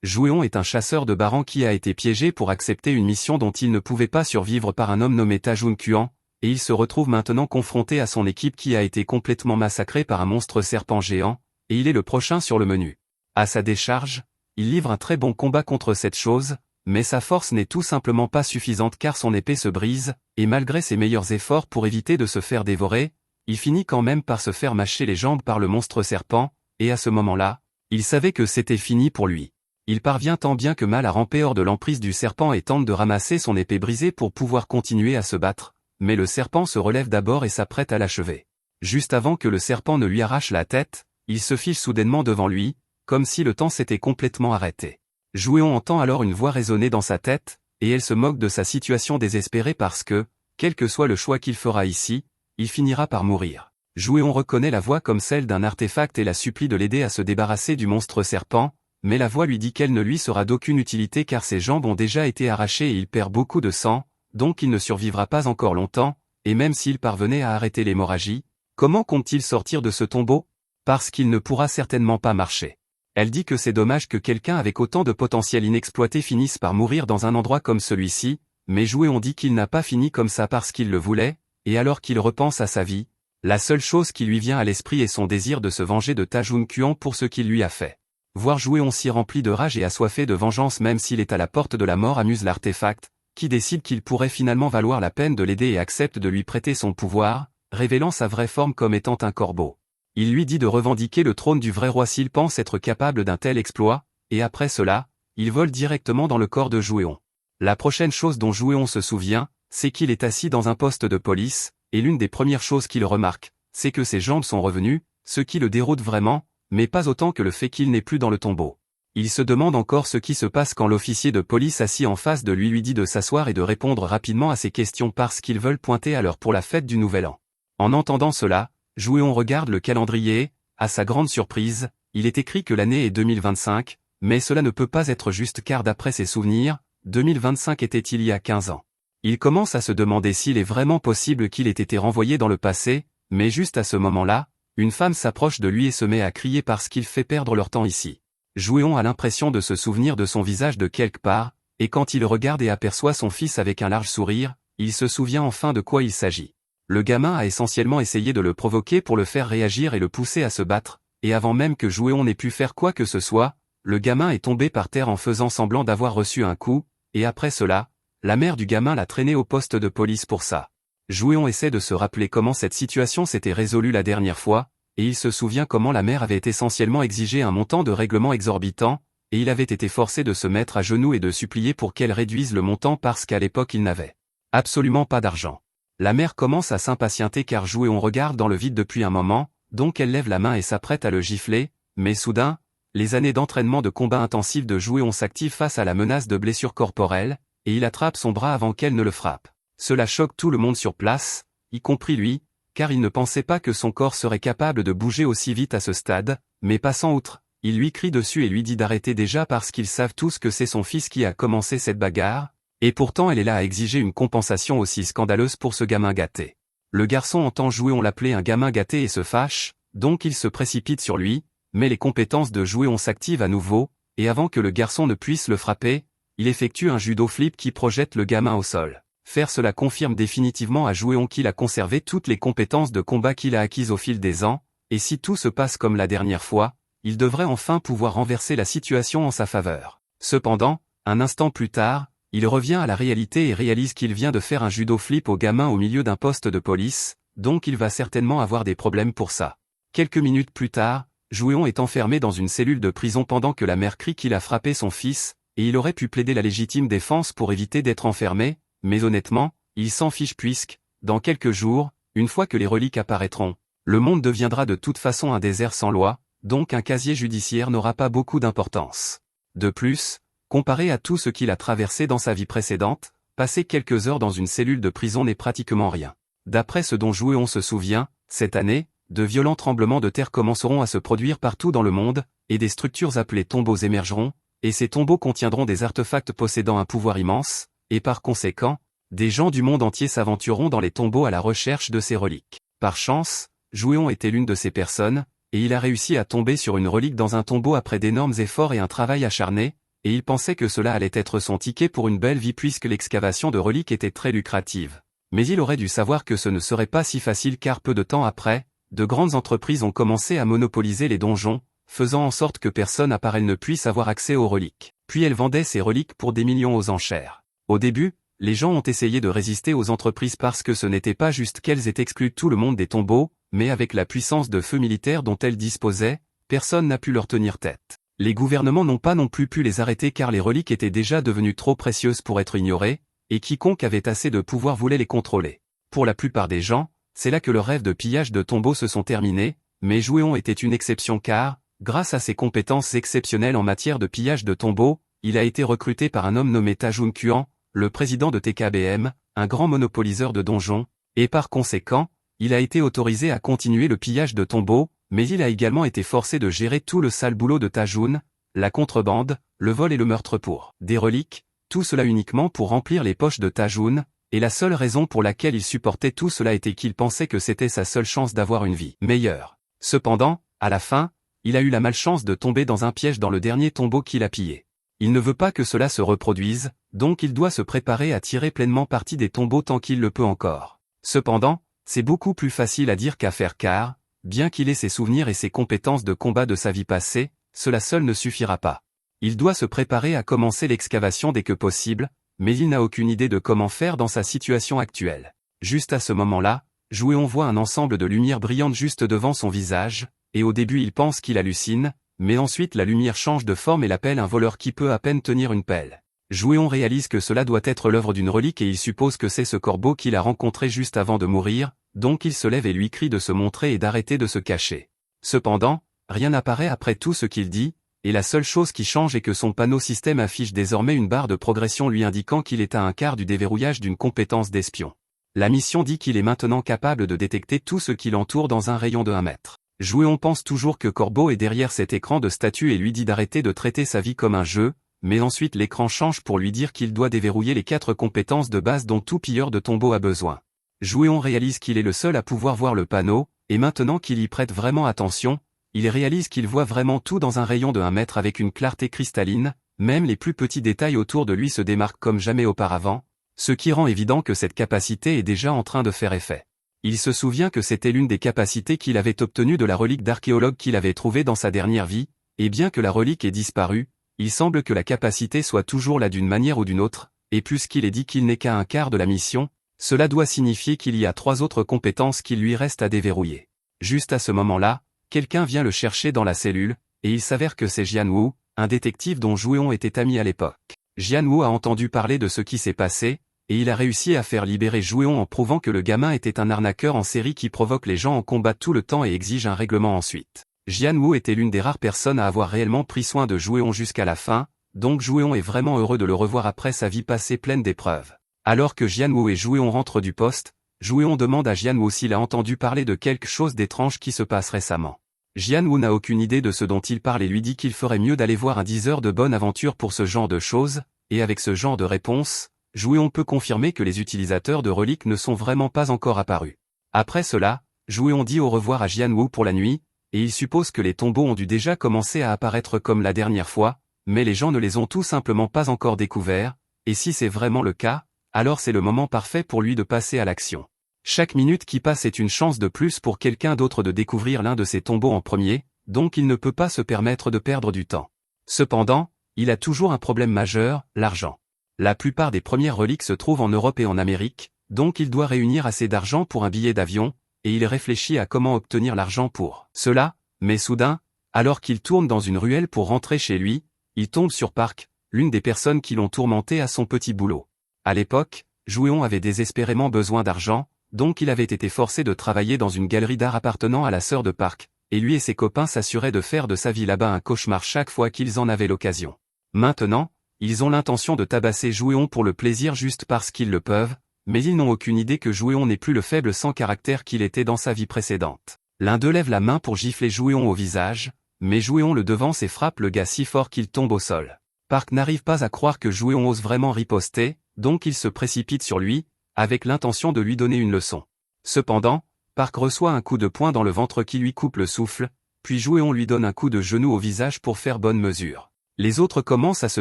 Jouéon est un chasseur de Baran qui a été piégé pour accepter une mission dont il ne pouvait pas survivre par un homme nommé Tajun Kuan, et il se retrouve maintenant confronté à son équipe qui a été complètement massacrée par un monstre serpent géant, et il est le prochain sur le menu. À sa décharge, il livre un très bon combat contre cette chose, mais sa force n'est tout simplement pas suffisante car son épée se brise, et malgré ses meilleurs efforts pour éviter de se faire dévorer, il finit quand même par se faire mâcher les jambes par le monstre serpent, et à ce moment-là, il savait que c'était fini pour lui. Il parvient tant bien que mal à ramper hors de l'emprise du serpent et tente de ramasser son épée brisée pour pouvoir continuer à se battre, mais le serpent se relève d'abord et s'apprête à l'achever. Juste avant que le serpent ne lui arrache la tête, il se fige soudainement devant lui, comme si le temps s'était complètement arrêté. Jouéon entend alors une voix résonner dans sa tête, et elle se moque de sa situation désespérée parce que, quel que soit le choix qu'il fera ici, il finira par mourir. Jouéon reconnaît la voix comme celle d'un artefact et la supplie de l'aider à se débarrasser du monstre serpent, mais la voix lui dit qu'elle ne lui sera d'aucune utilité car ses jambes ont déjà été arrachées et il perd beaucoup de sang, donc il ne survivra pas encore longtemps, et même s'il parvenait à arrêter l'hémorragie, comment compte-t-il sortir de ce tombeau? Parce qu'il ne pourra certainement pas marcher. Elle dit que c'est dommage que quelqu'un avec autant de potentiel inexploité finisse par mourir dans un endroit comme celui-ci, mais Jouéon dit qu'il n'a pas fini comme ça parce qu'il le voulait, et alors qu'il repense à sa vie, la seule chose qui lui vient à l'esprit est son désir de se venger de Tajun Kuan pour ce qu'il lui a fait. Voir Jouéon si rempli de rage et assoiffé de vengeance même s'il est à la porte de la mort amuse l'artefact, qui décide qu'il pourrait finalement valoir la peine de l'aider et accepte de lui prêter son pouvoir, révélant sa vraie forme comme étant un corbeau. Il lui dit de revendiquer le trône du vrai roi s'il pense être capable d'un tel exploit, et après cela, il vole directement dans le corps de Jouéon. La prochaine chose dont Jouéon se souvient, c'est qu'il est assis dans un poste de police, et l'une des premières choses qu'il remarque, c'est que ses jambes sont revenues, ce qui le déroute vraiment, mais pas autant que le fait qu'il n'est plus dans le tombeau. Il se demande encore ce qui se passe quand l'officier de police assis en face de lui dit de s'asseoir et de répondre rapidement à ses questions parce qu'ils veulent pointer à l'heure pour la fête du Nouvel An. En entendant cela, Jouéon regarde le calendrier et, à sa grande surprise, il est écrit que l'année est 2025, mais cela ne peut pas être juste car d'après ses souvenirs, 2025 était il y a 15 ans. Il commence à se demander s'il est vraiment possible qu'il ait été renvoyé dans le passé, mais juste à ce moment-là, une femme s'approche de lui et se met à crier parce qu'il fait perdre leur temps ici. Jouéon a l'impression de se souvenir de son visage de quelque part, et quand il regarde et aperçoit son fils avec un large sourire, il se souvient enfin de quoi il s'agit. Le gamin a essentiellement essayé de le provoquer pour le faire réagir et le pousser à se battre, et avant même que Jouéon n'ait pu faire quoi que ce soit, le gamin est tombé par terre en faisant semblant d'avoir reçu un coup, et après cela, la mère du gamin l'a traîné au poste de police pour ça. Jouéon essaie de se rappeler comment cette situation s'était résolue la dernière fois, et il se souvient comment la mère avait essentiellement exigé un montant de règlement exorbitant, et il avait été forcé de se mettre à genoux et de supplier pour qu'elle réduise le montant parce qu'à l'époque il n'avait absolument pas d'argent. La mère commence à s'impatienter car Jouéon regarde dans le vide depuis un moment, donc elle lève la main et s'apprête à le gifler, mais soudain, les années d'entraînement de combat intensif de Jouéon s'activent face à la menace de blessure corporelle, et il attrape son bras avant qu'elle ne le frappe. Cela choque tout le monde sur place, y compris lui, car il ne pensait pas que son corps serait capable de bouger aussi vite à ce stade, mais passant outre, il lui crie dessus et lui dit d'arrêter déjà parce qu'ils savent tous que c'est son fils qui a commencé cette bagarre, et pourtant elle est là à exiger une compensation aussi scandaleuse pour ce gamin gâté. Le garçon entend Jouéon l'appeler un gamin gâté et se fâche, donc il se précipite sur lui, mais les compétences de Jouéon s'activent à nouveau, et avant que le garçon ne puisse le frapper, il effectue un judo flip qui projette le gamin au sol. Faire cela confirme définitivement à Jouéon qu'il a conservé toutes les compétences de combat qu'il a acquises au fil des ans, et si tout se passe comme la dernière fois, il devrait enfin pouvoir renverser la situation en sa faveur. Cependant, un instant plus tard, il revient à la réalité et réalise qu'il vient de faire un judo flip au gamin au milieu d'un poste de police, donc il va certainement avoir des problèmes pour ça. Quelques minutes plus tard, Jouéon est enfermé dans une cellule de prison pendant que la mère crie qu'il a frappé son fils, et il aurait pu plaider la légitime défense pour éviter d'être enfermé, mais honnêtement, il s'en fiche puisque, dans quelques jours, une fois que les reliques apparaîtront, le monde deviendra de toute façon un désert sans loi, donc un casier judiciaire n'aura pas beaucoup d'importance. De plus, comparé à tout ce qu'il a traversé dans sa vie précédente, passer quelques heures dans une cellule de prison n'est pratiquement rien. D'après ce dont Jouéon se souvient, cette année, de violents tremblements de terre commenceront à se produire partout dans le monde, et des structures appelées tombeaux émergeront, et ces tombeaux contiendront des artefacts possédant un pouvoir immense, et par conséquent, des gens du monde entier s'aventureront dans les tombeaux à la recherche de ces reliques. Par chance, Jouéon était l'une de ces personnes, et il a réussi à tomber sur une relique dans un tombeau après d'énormes efforts et un travail acharné, et il pensait que cela allait être son ticket pour une belle vie puisque l'excavation de reliques était très lucrative. Mais il aurait dû savoir que ce ne serait pas si facile car peu de temps après, de grandes entreprises ont commencé à monopoliser les donjons, faisant en sorte que personne à part elles ne puisse avoir accès aux reliques. Puis elles vendaient ces reliques pour des millions aux enchères. Au début, les gens ont essayé de résister aux entreprises parce que ce n'était pas juste qu'elles aient exclu tout le monde des tombeaux, mais avec la puissance de feu militaire dont elles disposaient, personne n'a pu leur tenir tête. Les gouvernements n'ont pas non plus pu les arrêter car les reliques étaient déjà devenues trop précieuses pour être ignorées, et quiconque avait assez de pouvoir voulait les contrôler. Pour la plupart des gens, c'est là que leurs rêves de pillage de tombeaux se sont terminés, mais Jouéon était une exception car, grâce à ses compétences exceptionnelles en matière de pillage de tombeaux, il a été recruté par un homme nommé Tajun Kuan, le président de TKBM, un grand monopoliseur de donjons, et par conséquent, il a été autorisé à continuer le pillage de tombeaux, mais il a également été forcé de gérer tout le sale boulot de Tajun, la contrebande, le vol et le meurtre pour des reliques, tout cela uniquement pour remplir les poches de Tajun, et la seule raison pour laquelle il supportait tout cela était qu'il pensait que c'était sa seule chance d'avoir une vie meilleure. Cependant, à la fin, il a eu la malchance de tomber dans un piège dans le dernier tombeau qu'il a pillé. Il ne veut pas que cela se reproduise, donc il doit se préparer à tirer pleinement parti des tombeaux tant qu'il le peut encore. Cependant, c'est beaucoup plus facile à dire qu'à faire car, bien qu'il ait ses souvenirs et ses compétences de combat de sa vie passée, cela seul ne suffira pas. Il doit se préparer à commencer l'excavation dès que possible, mais il n'a aucune idée de comment faire dans sa situation actuelle. Juste à ce moment-là, Jouéon voit un ensemble de lumières brillantes juste devant son visage, et au début il pense qu'il hallucine, mais ensuite la lumière change de forme et l'appelle un voleur qui peut à peine tenir une pelle. Jouéon réalise que cela doit être l'œuvre d'une relique et il suppose que c'est ce corbeau qu'il a rencontré juste avant de mourir, donc il se lève et lui crie de se montrer et d'arrêter de se cacher. Cependant, rien n'apparaît après tout ce qu'il dit, et la seule chose qui change est que son panneau système affiche désormais une barre de progression lui indiquant qu'il est à un quart du déverrouillage d'une compétence d'espion. La mission dit qu'il est maintenant capable de détecter tout ce qui l'entoure dans un rayon de 1 mètre. Jouéon pense toujours que Corbeau est derrière cet écran de statut et lui dit d'arrêter de traiter sa vie comme un jeu, mais ensuite l'écran change pour lui dire qu'il doit déverrouiller les 4 compétences de base dont tout pilleur de tombeau a besoin. Jouéon réalise qu'il est le seul à pouvoir voir le panneau, et maintenant qu'il y prête vraiment attention, il réalise qu'il voit vraiment tout dans un rayon de 1 mètre avec une clarté cristalline, même les plus petits détails autour de lui se démarquent comme jamais auparavant, ce qui rend évident que cette capacité est déjà en train de faire effet. Il se souvient que c'était l'une des capacités qu'il avait obtenues de la relique d'archéologue qu'il avait trouvée dans sa dernière vie, et bien que la relique ait disparu, il semble que la capacité soit toujours là d'une manière ou d'une autre, et puisqu'il est dit qu'il n'est qu'à un quart de la mission, cela doit signifier qu'il y a 3 autres compétences qui lui restent à déverrouiller. Juste à ce moment-là, quelqu'un vient le chercher dans la cellule, et il s'avère que c'est Jian Wu, un détective dont Jouéon était ami à l'époque. Jian Wu a entendu parler de ce qui s'est passé, et il a réussi à faire libérer Jouéon en prouvant que le gamin était un arnaqueur en série qui provoque les gens en combat tout le temps et exige un règlement ensuite. Jian Wu était l'une des rares personnes à avoir réellement pris soin de Jouéon jusqu'à la fin, donc Jouéon est vraiment heureux de le revoir après sa vie passée pleine d'épreuves. Alors que Jian Wu et Jouéon rentrent du poste, Jouéon demande à Jian Wu s'il a entendu parler de quelque chose d'étrange qui se passe récemment. Jian Wu n'a aucune idée de ce dont il parle et lui dit qu'il ferait mieux d'aller voir un diseur de bonne aventure pour ce genre de choses, et avec ce genre de réponse, Jouéon peut confirmer que les utilisateurs de reliques ne sont vraiment pas encore apparus. Après cela, Jouéon dit au revoir à Jian Wu pour la nuit, et il suppose que les tombeaux ont dû déjà commencer à apparaître comme la dernière fois, mais les gens ne les ont tout simplement pas encore découverts, et si c'est vraiment le cas, alors c'est le moment parfait pour lui de passer à l'action. Chaque minute qui passe est une chance de plus pour quelqu'un d'autre de découvrir l'un de ces tombeaux en premier, donc il ne peut pas se permettre de perdre du temps. Cependant, il a toujours un problème majeur, l'argent. La plupart des premières reliques se trouvent en Europe et en Amérique, donc il doit réunir assez d'argent pour un billet d'avion, et il réfléchit à comment obtenir l'argent pour cela, mais soudain, alors qu'il tourne dans une ruelle pour rentrer chez lui, il tombe sur Park, l'une des personnes qui l'ont tourmenté à son petit boulot. À l'époque, Jouéon avait désespérément besoin d'argent, donc il avait été forcé de travailler dans une galerie d'art appartenant à la sœur de Park, et lui et ses copains s'assuraient de faire de sa vie là-bas un cauchemar chaque fois qu'ils en avaient l'occasion. Maintenant, ils ont l'intention de tabasser Jouéon pour le plaisir juste parce qu'ils le peuvent, mais ils n'ont aucune idée que Jouéon n'est plus le faible sans caractère qu'il était dans sa vie précédente. L'un d'eux lève la main pour gifler Jouéon au visage, mais Jouéon le devance et frappe le gars si fort qu'il tombe au sol. Park n'arrive pas à croire que Jouéon ose vraiment riposter, donc il se précipite sur lui, avec l'intention de lui donner une leçon. Cependant, Park reçoit un coup de poing dans le ventre qui lui coupe le souffle, puis Jouéon lui donne un coup de genou au visage pour faire bonne mesure. Les autres commencent à se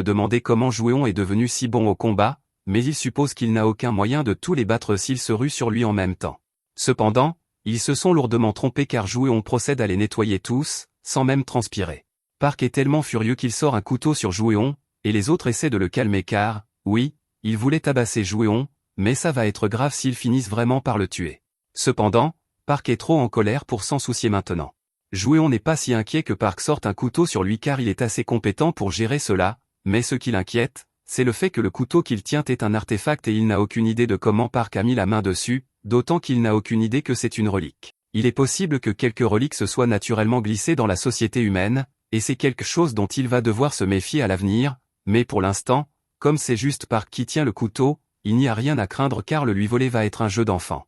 demander comment Jouéon est devenu si bon au combat, mais ils supposent qu'il n'a aucun moyen de tous les battre s'ils se ruent sur lui en même temps. Cependant, ils se sont lourdement trompés car Jouéon procède à les nettoyer tous, sans même transpirer. Park est tellement furieux qu'il sort un couteau sur Jouéon, et les autres essaient de le calmer car, oui, ils voulaient tabasser Jouéon, mais ça va être grave s'ils finissent vraiment par le tuer. Cependant, Park est trop en colère pour s'en soucier maintenant. Jouéon n'est pas si inquiet que Park sorte un couteau sur lui car il est assez compétent pour gérer cela, mais ce qui l'inquiète, c'est le fait que le couteau qu'il tient est un artefact et il n'a aucune idée de comment Park a mis la main dessus, d'autant qu'il n'a aucune idée que c'est une relique. Il est possible que quelques reliques se soient naturellement glissées dans la société humaine, et c'est quelque chose dont il va devoir se méfier à l'avenir, mais pour l'instant, comme c'est juste Park qui tient le couteau, il n'y a rien à craindre car le lui voler va être un jeu d'enfant.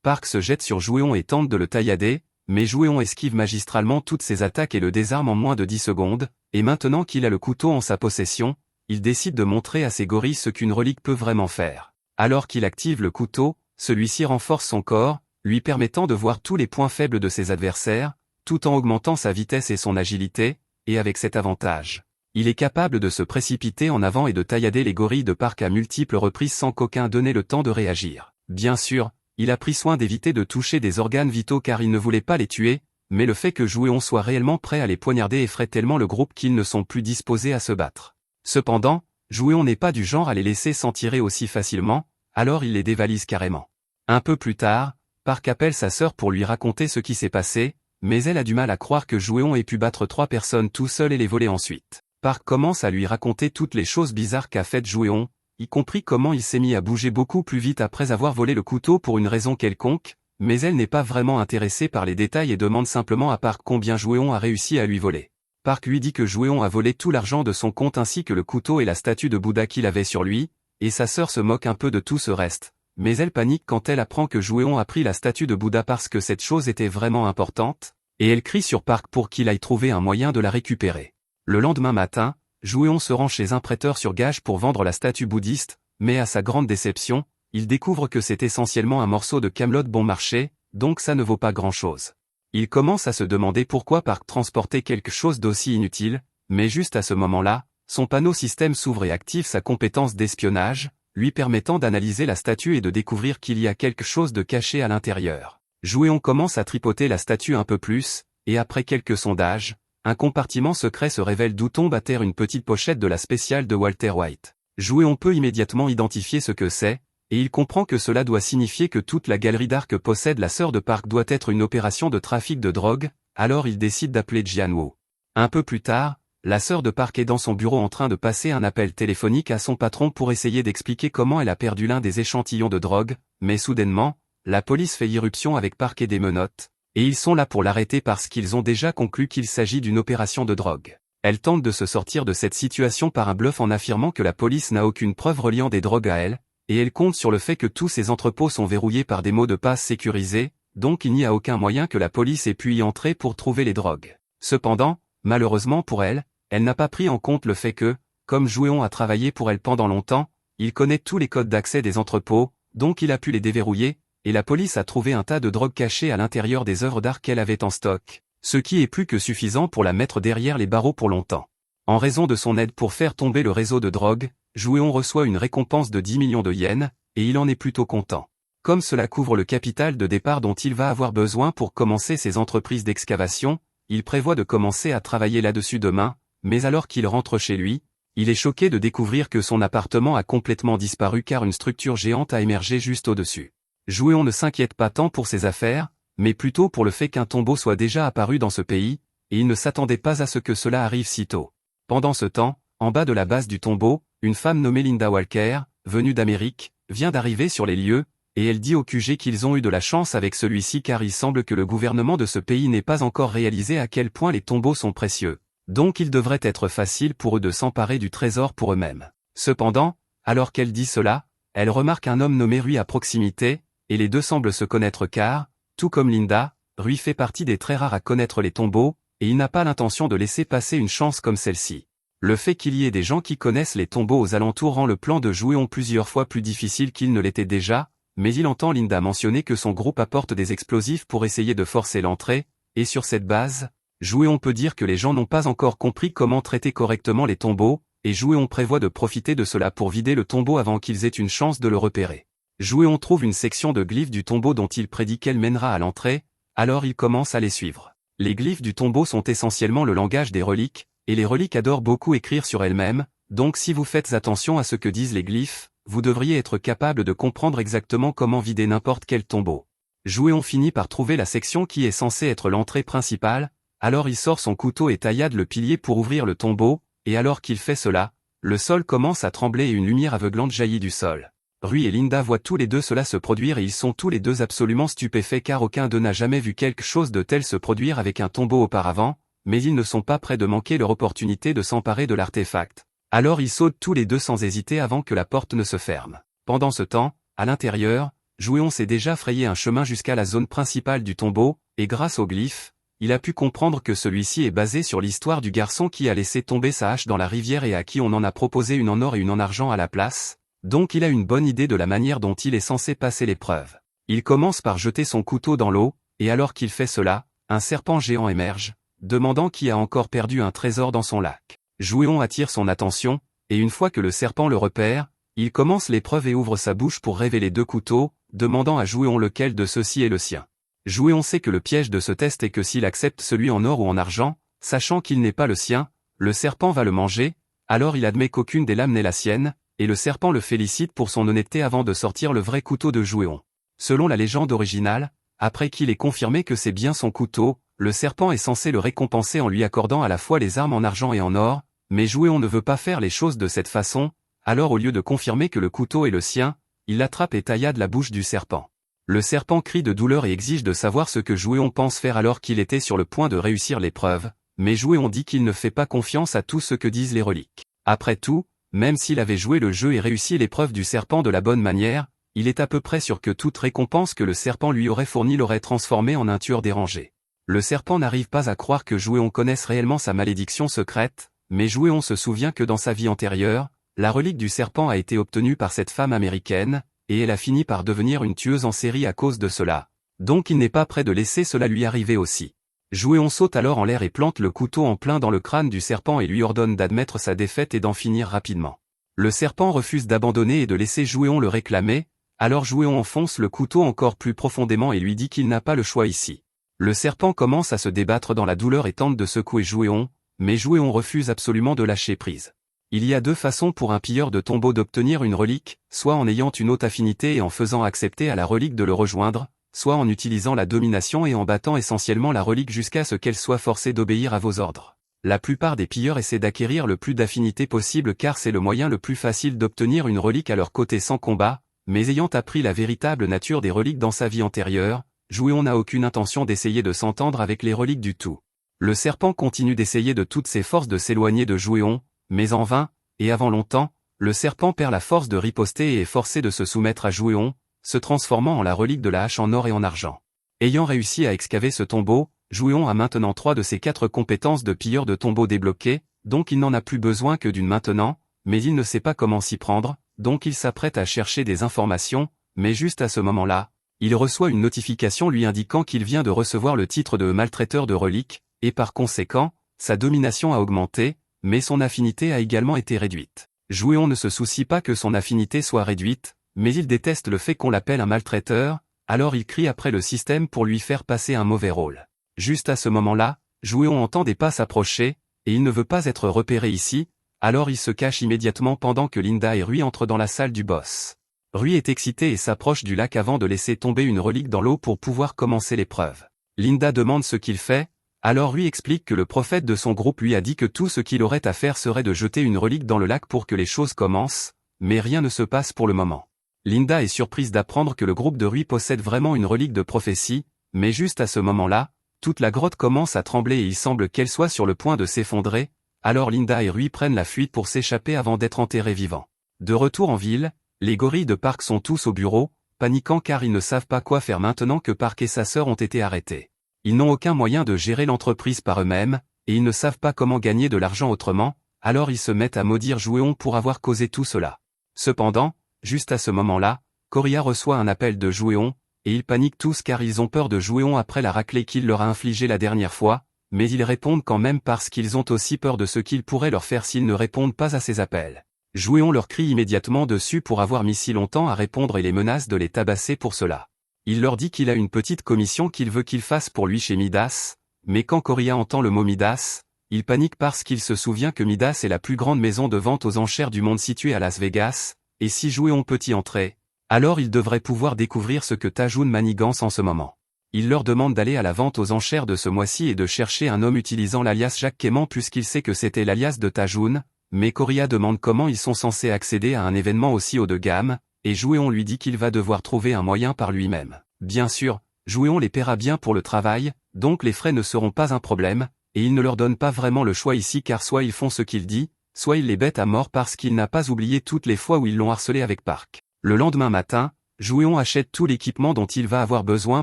Park se jette sur Jouéon et tente de le taillader, mais Jouéon esquive magistralement toutes ses attaques et le désarme en moins de 10 secondes, et maintenant qu'il a le couteau en sa possession, il décide de montrer à ses gorilles ce qu'une relique peut vraiment faire. Alors qu'il active le couteau, celui-ci renforce son corps, lui permettant de voir tous les points faibles de ses adversaires, tout en augmentant sa vitesse et son agilité, et avec cet avantage, il est capable de se précipiter en avant et de taillader les gorilles de Park à multiples reprises sans qu'aucun donne le temps de réagir. Bien sûr, il a pris soin d'éviter de toucher des organes vitaux car il ne voulait pas les tuer, mais le fait que Jouéon soit réellement prêt à les poignarder effraie tellement le groupe qu'ils ne sont plus disposés à se battre. Cependant, Jouéon n'est pas du genre à les laisser s'en tirer aussi facilement, alors il les dévalise carrément. Un peu plus tard, Park appelle sa sœur pour lui raconter ce qui s'est passé, mais elle a du mal à croire que Jouéon ait pu battre 3 personnes tout seul et les voler ensuite. Park commence à lui raconter toutes les choses bizarres qu'a faites Jouéon, y compris comment il s'est mis à bouger beaucoup plus vite après avoir volé le couteau pour une raison quelconque, mais elle n'est pas vraiment intéressée par les détails et demande simplement à Park combien Jouéon a réussi à lui voler. Park lui dit que Jouéon a volé tout l'argent de son compte ainsi que le couteau et la statue de Bouddha qu'il avait sur lui, et sa sœur se moque un peu de tout ce reste, mais elle panique quand elle apprend que Jouéon a pris la statue de Bouddha parce que cette chose était vraiment importante, et elle crie sur Park pour qu'il aille trouver un moyen de la récupérer. Le lendemain matin, Jouéon se rend chez un prêteur sur gage pour vendre la statue bouddhiste, mais à sa grande déception, il découvre que c'est essentiellement un morceau de camelote bon marché, donc ça ne vaut pas grand-chose. Il commence à se demander pourquoi Park transportait quelque chose d'aussi inutile, mais juste à ce moment-là, son panneau système s'ouvre et active sa compétence d'espionnage, lui permettant d'analyser la statue et de découvrir qu'il y a quelque chose de caché à l'intérieur. Jouéon commence à tripoter la statue un peu plus, et après quelques sondages, un compartiment secret se révèle d'où tombe à terre une petite pochette de la spéciale de Walter White. Jouéon peut immédiatement identifier ce que c'est, et il comprend que cela doit signifier que toute la galerie d'art que possède la sœur de Park doit être une opération de trafic de drogue, alors il décide d'appeler Jianwo. Un peu plus tard, la sœur de Park est dans son bureau en train de passer un appel téléphonique à son patron pour essayer d'expliquer comment elle a perdu l'un des échantillons de drogue, mais soudainement, la police fait irruption avec Park et des menottes, et ils sont là pour l'arrêter parce qu'ils ont déjà conclu qu'il s'agit d'une opération de drogue. Elle tente de se sortir de cette situation par un bluff en affirmant que la police n'a aucune preuve reliant des drogues à elle, et elle compte sur le fait que tous ces entrepôts sont verrouillés par des mots de passe sécurisés, donc il n'y a aucun moyen que la police ait pu y entrer pour trouver les drogues. Cependant, malheureusement pour elle, elle n'a pas pris en compte le fait que, comme Jouéon a travaillé pour elle pendant longtemps, il connaît tous les codes d'accès des entrepôts, donc il a pu les déverrouiller, et la police a trouvé un tas de drogues cachées à l'intérieur des œuvres d'art qu'elle avait en stock, ce qui est plus que suffisant pour la mettre derrière les barreaux pour longtemps. En raison de son aide pour faire tomber le réseau de drogue, Jouéon reçoit une récompense de 10 millions de yens, et il en est plutôt content. Comme cela couvre le capital de départ dont il va avoir besoin pour commencer ses entreprises d'excavation, il prévoit de commencer à travailler là-dessus demain, mais alors qu'il rentre chez lui, il est choqué de découvrir que son appartement a complètement disparu car une structure géante a émergé juste au-dessus. Jouéon ne s'inquiète pas tant pour ses affaires, mais plutôt pour le fait qu'un tombeau soit déjà apparu dans ce pays, et il ne s'attendait pas à ce que cela arrive si tôt. Pendant ce temps, en bas de la base du tombeau, une femme nommée Linda Walker, venue d'Amérique, vient d'arriver sur les lieux, et elle dit au QG qu'ils ont eu de la chance avec celui-ci car il semble que le gouvernement de ce pays n'ait pas encore réalisé à quel point les tombeaux sont précieux, donc il devrait être facile pour eux de s'emparer du trésor pour eux-mêmes. Cependant, alors qu'elle dit cela, elle remarque un homme nommé Rui à proximité, et les deux semblent se connaître car, tout comme Linda, Rui fait partie des très rares à connaître les tombeaux, et il n'a pas l'intention de laisser passer une chance comme celle-ci. Le fait qu'il y ait des gens qui connaissent les tombeaux aux alentours rend le plan de Jouéon plusieurs fois plus difficile qu'il ne l'était déjà, mais il entend Linda mentionner que son groupe apporte des explosifs pour essayer de forcer l'entrée, et sur cette base, Jouéon peut dire que les gens n'ont pas encore compris comment traiter correctement les tombeaux, et Jouéon prévoit de profiter de cela pour vider le tombeau avant qu'ils aient une chance de le repérer. Jouéon trouve une section de glyphes du tombeau dont il prédit qu'elle mènera à l'entrée, alors il commence à les suivre. Les glyphes du tombeau sont essentiellement le langage des reliques, et les reliques adorent beaucoup écrire sur elles-mêmes, donc si vous faites attention à ce que disent les glyphes, vous devriez être capable de comprendre exactement comment vider n'importe quel tombeau. Jouéon finit par trouver la section qui est censée être l'entrée principale, alors il sort son couteau et taillade le pilier pour ouvrir le tombeau, et alors qu'il fait cela, le sol commence à trembler et une lumière aveuglante jaillit du sol. Rui et Linda voient tous les deux cela se produire et ils sont tous les deux absolument stupéfaits car aucun d'eux n'a jamais vu quelque chose de tel se produire avec un tombeau auparavant, mais ils ne sont pas prêts de manquer leur opportunité de s'emparer de l'artefact. Alors ils sautent tous les deux sans hésiter avant que la porte ne se ferme. Pendant ce temps, à l'intérieur, Jouéon s'est déjà frayé un chemin jusqu'à la zone principale du tombeau, et grâce au glyphe, il a pu comprendre que celui-ci est basé sur l'histoire du garçon qui a laissé tomber sa hache dans la rivière et à qui on en a proposé une en or et une en argent à la place, donc il a une bonne idée de la manière dont il est censé passer l'épreuve. Il commence par jeter son couteau dans l'eau, et alors qu'il fait cela, un serpent géant émerge, demandant qui a encore perdu un trésor dans son lac. Jouéon attire son attention, et une fois que le serpent le repère, il commence l'épreuve et ouvre sa bouche pour révéler deux couteaux, demandant à Jouéon lequel de ceux-ci est le sien. Jouéon sait que le piège de ce test est que s'il accepte celui en or ou en argent, sachant qu'il n'est pas le sien, le serpent va le manger, alors il admet qu'aucune des lames n'est la sienne, et le serpent le félicite pour son honnêteté avant de sortir le vrai couteau de Jouéon. Selon la légende originale, après qu'il ait confirmé que c'est bien son couteau, le serpent est censé le récompenser en lui accordant à la fois les armes en argent et en or, mais Jouéon ne veut pas faire les choses de cette façon, alors au lieu de confirmer que le couteau est le sien, il l'attrape et taillade la bouche du serpent. Le serpent crie de douleur et exige de savoir ce que Jouéon pense faire alors qu'il était sur le point de réussir l'épreuve, mais Jouéon dit qu'il ne fait pas confiance à tout ce que disent les reliques. Après tout, même s'il avait joué le jeu et réussi l'épreuve du serpent de la bonne manière, il est à peu près sûr que toute récompense que le serpent lui aurait fournie l'aurait transformé en un tueur dérangé. Le serpent n'arrive pas à croire que Jouéon connaisse réellement sa malédiction secrète, mais Jouéon se souvient que dans sa vie antérieure, la relique du serpent a été obtenue par cette femme américaine, et elle a fini par devenir une tueuse en série à cause de cela. Donc il n'est pas prêt de laisser cela lui arriver aussi. Jouéon saute alors en l'air et plante le couteau en plein dans le crâne du serpent et lui ordonne d'admettre sa défaite et d'en finir rapidement. Le serpent refuse d'abandonner et de laisser Jouéon le réclamer, alors Jouéon enfonce le couteau encore plus profondément et lui dit qu'il n'a pas le choix ici. Le serpent commence à se débattre dans la douleur et tente de secouer Jouéon, mais Jouéon refuse absolument de lâcher prise. Il y a deux façons pour un pilleur de tombeaux d'obtenir une relique, soit en ayant une haute affinité et en faisant accepter à la relique de le rejoindre, soit en utilisant la domination et en battant essentiellement la relique jusqu'à ce qu'elle soit forcée d'obéir à vos ordres. La plupart des pilleurs essaient d'acquérir le plus d'affinité possible car c'est le moyen le plus facile d'obtenir une relique à leur côté sans combat, mais ayant appris la véritable nature des reliques dans sa vie antérieure, Jouéon n'a aucune intention d'essayer de s'entendre avec les reliques du tout. Le serpent continue d'essayer de toutes ses forces de s'éloigner de Jouéon, mais en vain, et avant longtemps, le serpent perd la force de riposter et est forcé de se soumettre à Jouéon, se transformant en la relique de la hache en or et en argent. Ayant réussi à excaver ce tombeau, Jouéon a maintenant 3 de ses 4 compétences de pilleur de tombeaux débloquées, donc il n'en a plus besoin que d'une maintenant, mais il ne sait pas comment s'y prendre, donc il s'apprête à chercher des informations, mais juste à ce moment-là, il reçoit une notification lui indiquant qu'il vient de recevoir le titre de maltraiteur de reliques, et par conséquent, sa domination a augmenté, mais son affinité a également été réduite. Jouéon ne se soucie pas que son affinité soit réduite, mais il déteste le fait qu'on l'appelle un maltraiteur, alors il crie après le système pour lui faire passer un mauvais rôle. Juste à ce moment-là, Jouéon entend des pas s'approcher, et il ne veut pas être repéré ici, alors il se cache immédiatement pendant que Linda et Rui entrent dans la salle du boss. Rui est excité et s'approche du lac avant de laisser tomber une relique dans l'eau pour pouvoir commencer l'épreuve. Linda demande ce qu'il fait, alors Rui explique que le prophète de son groupe lui a dit que tout ce qu'il aurait à faire serait de jeter une relique dans le lac pour que les choses commencent, mais rien ne se passe pour le moment. Linda est surprise d'apprendre que le groupe de Rui possède vraiment une relique de prophétie, mais juste à ce moment-là, toute la grotte commence à trembler et il semble qu'elle soit sur le point de s'effondrer, alors Linda et Rui prennent la fuite pour s'échapper avant d'être enterrés vivants. De retour en ville, les gorilles de Park sont tous au bureau, paniquant car ils ne savent pas quoi faire maintenant que Park et sa sœur ont été arrêtés. Ils n'ont aucun moyen de gérer l'entreprise par eux-mêmes, et ils ne savent pas comment gagner de l'argent autrement, alors ils se mettent à maudire Jouéon pour avoir causé tout cela. Cependant, juste à ce moment-là, Coria reçoit un appel de Jouéon, et ils paniquent tous car ils ont peur de Jouéon après la raclée qu'il leur a infligée la dernière fois, mais ils répondent quand même parce qu'ils ont aussi peur de ce qu'il pourrait leur faire s'ils ne répondent pas à ses appels. Jouéon leur crie immédiatement dessus pour avoir mis si longtemps à répondre et les menace de les tabasser pour cela. Il leur dit qu'il a une petite commission qu'il veut qu'ils fassent pour lui chez Midas, mais quand Corilla entend le mot Midas, il panique parce qu'il se souvient que Midas est la plus grande maison de vente aux enchères du monde située à Las Vegas, et si Jouéon peut y entrer, alors il devrait pouvoir découvrir ce que Tajoun manigance en ce moment. Il leur demande d'aller à la vente aux enchères de ce mois-ci et de chercher un homme utilisant l'alias Jacques Quément puisqu'il sait que c'était l'alias de Tajoun, mais Corilla demande comment ils sont censés accéder à un événement aussi haut de gamme, et Jouéon lui dit qu'il va devoir trouver un moyen par lui-même. Bien sûr, Jouéon les paiera bien pour le travail, donc les frais ne seront pas un problème, et il ne leur donne pas vraiment le choix ici car soit ils font ce qu'il dit, soit il les bête à mort parce qu'il n'a pas oublié toutes les fois où ils l'ont harcelé avec Park. Le lendemain matin, Jouéon achète tout l'équipement dont il va avoir besoin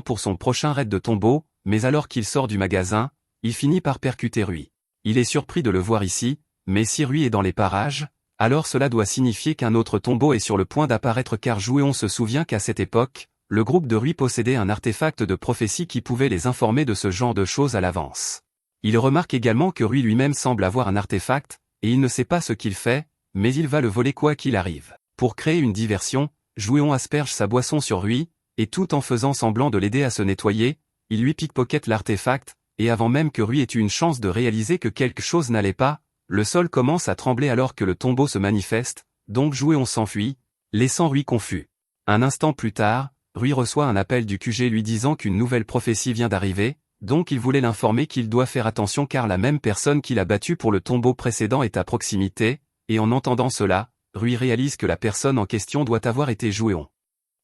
pour son prochain raid de tombeau, mais alors qu'il sort du magasin, il finit par percuter Rui. Il est surpris de le voir ici, mais si Rui est dans les parages, alors cela doit signifier qu'un autre tombeau est sur le point d'apparaître car Jouéon se souvient qu'à cette époque, le groupe de Rui possédait un artefact de prophétie qui pouvait les informer de ce genre de choses à l'avance. Il remarque également que Rui lui-même semble avoir un artefact, et il ne sait pas ce qu'il fait, mais il va le voler quoi qu'il arrive. Pour créer une diversion, Jouéon asperge sa boisson sur Rui, et tout en faisant semblant de l'aider à se nettoyer, il lui pickpocket l'artefact, et avant même que Rui ait eu une chance de réaliser que quelque chose n'allait pas, le sol commence à trembler alors que le tombeau se manifeste, donc Jouéon s'enfuit, laissant Rui confus. Un instant plus tard, Rui reçoit un appel du QG lui disant qu'une nouvelle prophétie vient d'arriver, donc il voulait l'informer qu'il doit faire attention car la même personne qui l'a battu pour le tombeau précédent est à proximité, et en entendant cela, Rui réalise que la personne en question doit avoir été Jouéon.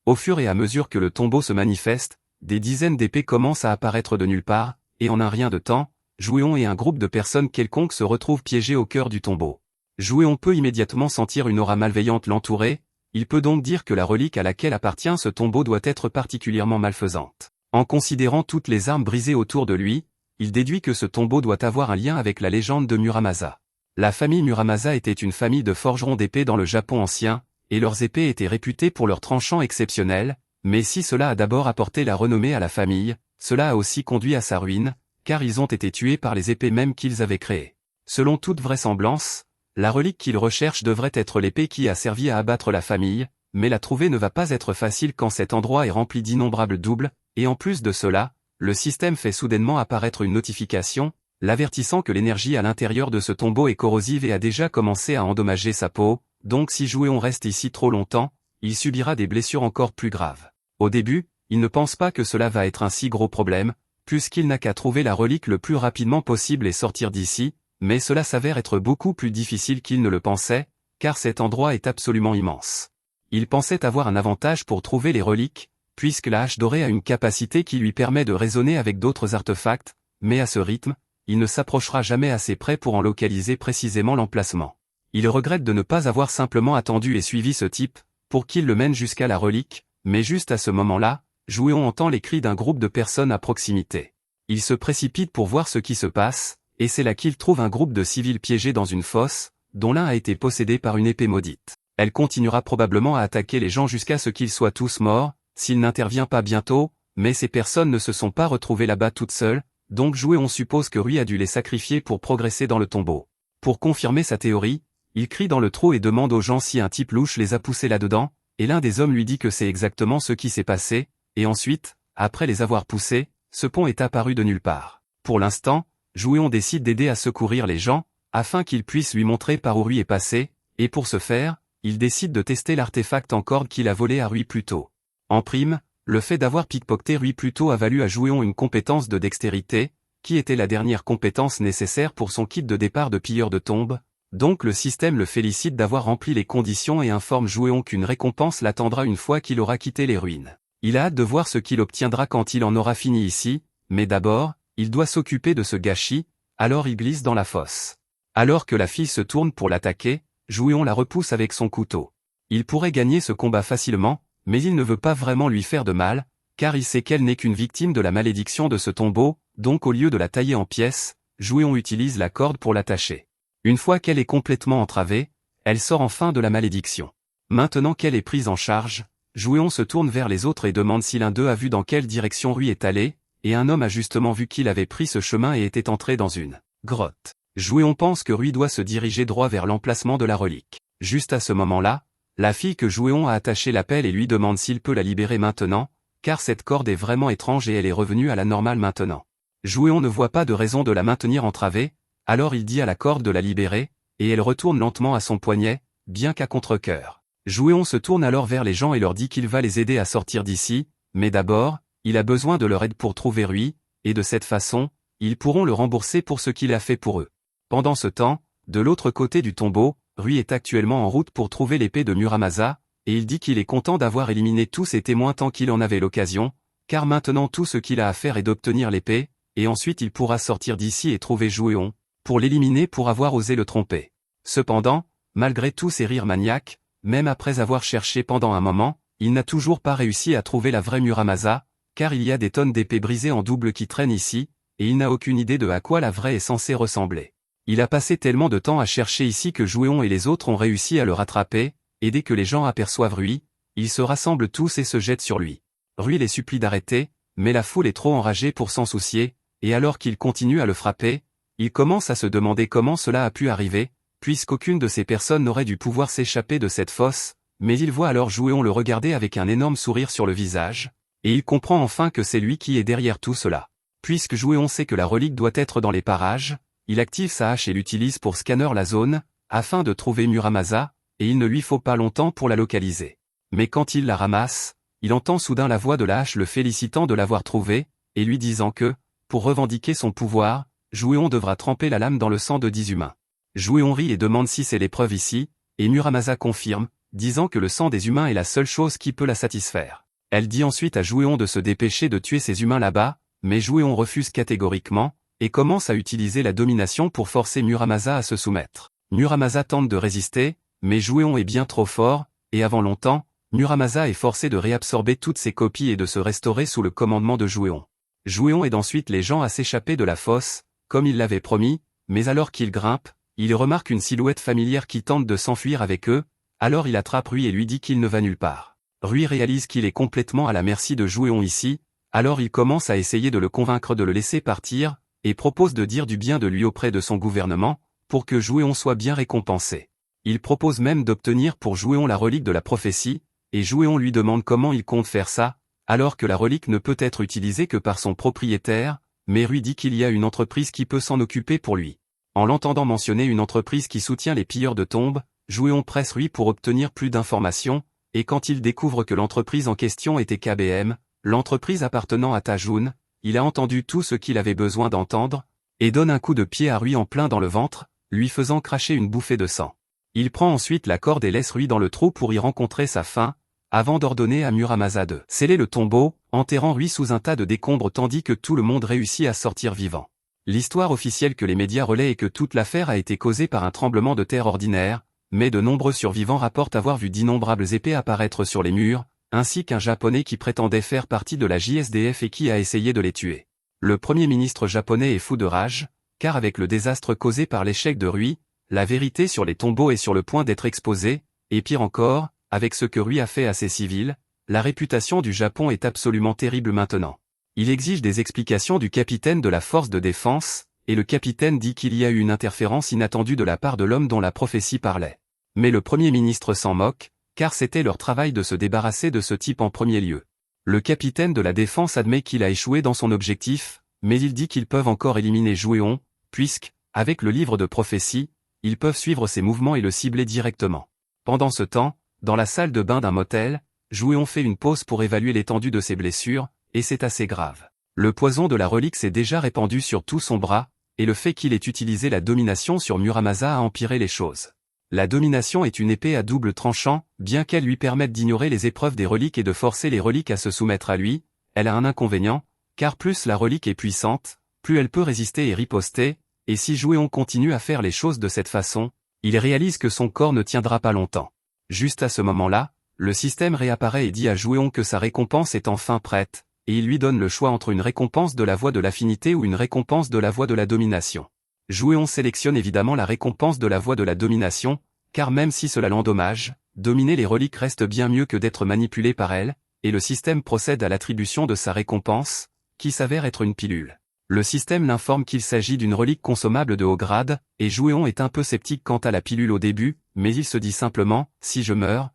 Au fur et à mesure que le tombeau se manifeste, des dizaines d'épées commencent à apparaître de nulle part, et en un rien de temps, Jouéon et un groupe de personnes quelconques se retrouvent piégés au cœur du tombeau. Jouéon peut immédiatement sentir une aura malveillante l'entourer, il peut donc dire que la relique à laquelle appartient ce tombeau doit être particulièrement malfaisante. En considérant toutes les armes brisées autour de lui, il déduit que ce tombeau doit avoir un lien avec la légende de Muramasa. La famille Muramasa était une famille de forgerons d'épées dans le Japon ancien, et leurs épées étaient réputées pour leurs tranchants exceptionnels, mais si cela a d'abord apporté la renommée à la famille, cela a aussi conduit à sa ruine, car ils ont été tués par les épées mêmes qu'ils avaient créées. Selon toute vraisemblance, la relique qu'ils recherchent devrait être l'épée qui a servi à abattre la famille, mais la trouver ne va pas être facile quand cet endroit est rempli d'innombrables doubles, et en plus de cela, le système fait soudainement apparaître une notification, l'avertissant que l'énergie à l'intérieur de ce tombeau est corrosive et a déjà commencé à endommager sa peau, donc si Jouéon reste ici trop longtemps, il subira des blessures encore plus graves. Au début, il ne pense pas que cela va être un si gros problème, puisqu'il n'a qu'à trouver la relique le plus rapidement possible et sortir d'ici, mais cela s'avère être beaucoup plus difficile qu'il ne le pensait, car cet endroit est absolument immense. Il pensait avoir un avantage pour trouver les reliques, puisque la hache dorée a une capacité qui lui permet de raisonner avec d'autres artefacts, mais à ce rythme, il ne s'approchera jamais assez près pour en localiser précisément l'emplacement. Il regrette de ne pas avoir simplement attendu et suivi ce type, pour qu'il le mène jusqu'à la relique, mais juste à ce moment-là, Jouéon entend les cris d'un groupe de personnes à proximité. Il se précipite pour voir ce qui se passe, et c'est là qu'il trouve un groupe de civils piégés dans une fosse, dont l'un a été possédé par une épée maudite. Elle continuera probablement à attaquer les gens jusqu'à ce qu'ils soient tous morts, s'il n'intervient pas bientôt, mais ces personnes ne se sont pas retrouvées là-bas toutes seules, donc Jouéon suppose que Rui a dû les sacrifier pour progresser dans le tombeau. Pour confirmer sa théorie, il crie dans le trou et demande aux gens si un type louche les a poussés là-dedans, et l'un des hommes lui dit que c'est exactement ce qui s'est passé, et ensuite, après les avoir poussés, ce pont est apparu de nulle part. Pour l'instant, Jouéon décide d'aider à secourir les gens, afin qu'ils puissent lui montrer par où Rui est passé, et pour ce faire, il décide de tester l'artefact en corde qu'il a volé à Rui plus tôt. En prime, le fait d'avoir pickpocketé Rui plus tôt a valu à Jouéon une compétence de dextérité, qui était la dernière compétence nécessaire pour son kit de départ de pilleur de tombes, donc le système le félicite d'avoir rempli les conditions et informe Jouéon qu'une récompense l'attendra une fois qu'il aura quitté les ruines. Il a hâte de voir ce qu'il obtiendra quand il en aura fini ici, mais d'abord, il doit s'occuper de ce gâchis, alors il glisse dans la fosse. Alors que la fille se tourne pour l'attaquer, Jouéon la repousse avec son couteau. Il pourrait gagner ce combat facilement, mais il ne veut pas vraiment lui faire de mal, car il sait qu'elle n'est qu'une victime de la malédiction de ce tombeau, donc au lieu de la tailler en pièces, Jouéon utilise la corde pour l'attacher. Une fois qu'elle est complètement entravée, elle sort enfin de la malédiction. Maintenant qu'elle est prise en charge, Jouéon se tourne vers les autres et demande si l'un d'eux a vu dans quelle direction Rui est allé, et un homme a justement vu qu'il avait pris ce chemin et était entré dans une grotte. Jouéon pense que Rui doit se diriger droit vers l'emplacement de la relique. Juste à ce moment-là, la fille que Jouéon a attachée l'appelle et lui demande s'il peut la libérer maintenant, car cette corde est vraiment étrange et elle est revenue à la normale maintenant. Jouéon ne voit pas de raison de la maintenir entravée, alors il dit à la corde de la libérer, et elle retourne lentement à son poignet, bien qu'à contre-cœur. Jouéon se tourne alors vers les gens et leur dit qu'il va les aider à sortir d'ici, mais d'abord, il a besoin de leur aide pour trouver Rui, et de cette façon, ils pourront le rembourser pour ce qu'il a fait pour eux. Pendant ce temps, de l'autre côté du tombeau, Rui est actuellement en route pour trouver l'épée de Muramasa, et il dit qu'il est content d'avoir éliminé tous ses témoins tant qu'il en avait l'occasion, car maintenant tout ce qu'il a à faire est d'obtenir l'épée, et ensuite il pourra sortir d'ici et trouver Jouéon, pour l'éliminer pour avoir osé le tromper. Cependant, malgré tous ses rires maniaques, même après avoir cherché pendant un moment, il n'a toujours pas réussi à trouver la vraie Muramasa, car il y a des tonnes d'épées brisées en double qui traînent ici, et il n'a aucune idée de à quoi la vraie est censée ressembler. Il a passé tellement de temps à chercher ici que Jouéon et les autres ont réussi à le rattraper, et dès que les gens aperçoivent Rui, ils se rassemblent tous et se jettent sur lui. Rui les supplie d'arrêter, mais la foule est trop enragée pour s'en soucier, et alors qu'il continue à le frapper, il commence à se demander comment cela a pu arriver, puisqu'aucune de ces personnes n'aurait dû pouvoir s'échapper de cette fosse, mais il voit alors Jouéon le regarder avec un énorme sourire sur le visage, et il comprend enfin que c'est lui qui est derrière tout cela. Puisque Jouéon sait que la relique doit être dans les parages, il active sa hache et l'utilise pour scanner la zone, afin de trouver Muramasa, et il ne lui faut pas longtemps pour la localiser. Mais quand il la ramasse, il entend soudain la voix de la hache le félicitant de l'avoir trouvée, et lui disant que, pour revendiquer son pouvoir, Jouéon devra tremper la lame dans le sang de 10 humains. Jouéon rit et demande si c'est l'épreuve ici, et Muramasa confirme, disant que le sang des humains est la seule chose qui peut la satisfaire. Elle dit ensuite à Jouéon de se dépêcher de tuer ces humains là-bas, mais Jouéon refuse catégoriquement, et commence à utiliser la domination pour forcer Muramasa à se soumettre. Muramasa tente de résister, mais Jouéon est bien trop fort, et avant longtemps, Muramasa est forcé de réabsorber toutes ses copies et de se restaurer sous le commandement de Jouéon. Jouéon aide ensuite les gens à s'échapper de la fosse, comme il l'avait promis, mais alors qu'il grimpe, il remarque une silhouette familière qui tente de s'enfuir avec eux, alors il attrape Rui et lui dit qu'il ne va nulle part. Rui réalise qu'il est complètement à la merci de Jouéon ici, alors il commence à essayer de le convaincre de le laisser partir, et propose de dire du bien de lui auprès de son gouvernement, pour que Jouéon soit bien récompensé. Il propose même d'obtenir pour Jouéon la relique de la prophétie, et Jouéon lui demande comment il compte faire ça, alors que la relique ne peut être utilisée que par son propriétaire, mais Rui dit qu'il y a une entreprise qui peut s'en occuper pour lui. En l'entendant mentionner une entreprise qui soutient les pilleurs de tombes, Jouéon presse Rui pour obtenir plus d'informations, et quand il découvre que l'entreprise en question était KBM, l'entreprise appartenant à Tajun, il a entendu tout ce qu'il avait besoin d'entendre, et donne un coup de pied à Rui en plein dans le ventre, lui faisant cracher une bouffée de sang. Il prend ensuite la corde et laisse Rui dans le trou pour y rencontrer sa fin, avant d'ordonner à Muramasa de sceller le tombeau, enterrant Rui sous un tas de décombres tandis que tout le monde réussit à sortir vivant. L'histoire officielle que les médias relaient est que toute l'affaire a été causée par un tremblement de terre ordinaire, mais de nombreux survivants rapportent avoir vu d'innombrables épées apparaître sur les murs, ainsi qu'un Japonais qui prétendait faire partie de la JSDF et qui a essayé de les tuer. Le Premier ministre japonais est fou de rage, car avec le désastre causé par l'échec de Rui, la vérité sur les tombeaux est sur le point d'être exposée, et pire encore, avec ce que Rui a fait à ses civils, la réputation du Japon est absolument terrible maintenant. Il exige des explications du capitaine de la force de défense, et le capitaine dit qu'il y a eu une interférence inattendue de la part de l'homme dont la prophétie parlait. Mais le Premier ministre s'en moque, car c'était leur travail de se débarrasser de ce type en premier lieu. Le capitaine de la défense admet qu'il a échoué dans son objectif, mais il dit qu'ils peuvent encore éliminer Jouéon, puisque, avec le livre de prophétie, ils peuvent suivre ses mouvements et le cibler directement. Pendant ce temps, dans la salle de bain d'un motel, Jouéon fait une pause pour évaluer l'étendue de ses blessures, et c'est assez grave. Le poison de la relique s'est déjà répandu sur tout son bras, et le fait qu'il ait utilisé la domination sur Muramasa a empiré les choses. La domination est une épée à double tranchant, bien qu'elle lui permette d'ignorer les épreuves des reliques et de forcer les reliques à se soumettre à lui, elle a un inconvénient, car plus la relique est puissante, plus elle peut résister et riposter, et si Jouéon continue à faire les choses de cette façon, il réalise que son corps ne tiendra pas longtemps. Juste à ce moment-là, le système réapparaît et dit à Jouéon que sa récompense est enfin prête, et il lui donne le choix entre une récompense de la voie de l'affinité ou une récompense de la voie de la domination. Jouéon sélectionne évidemment la récompense de la voie de la domination, car même si cela l'endommage, dominer les reliques reste bien mieux que d'être manipulé par elles, et le système procède à l'attribution de sa récompense, qui s'avère être une pilule. Le système l'informe qu'il s'agit d'une relique consommable de haut grade, et Jouéon est un peu sceptique quant à la pilule au début, mais il se dit simplement, si je meurs,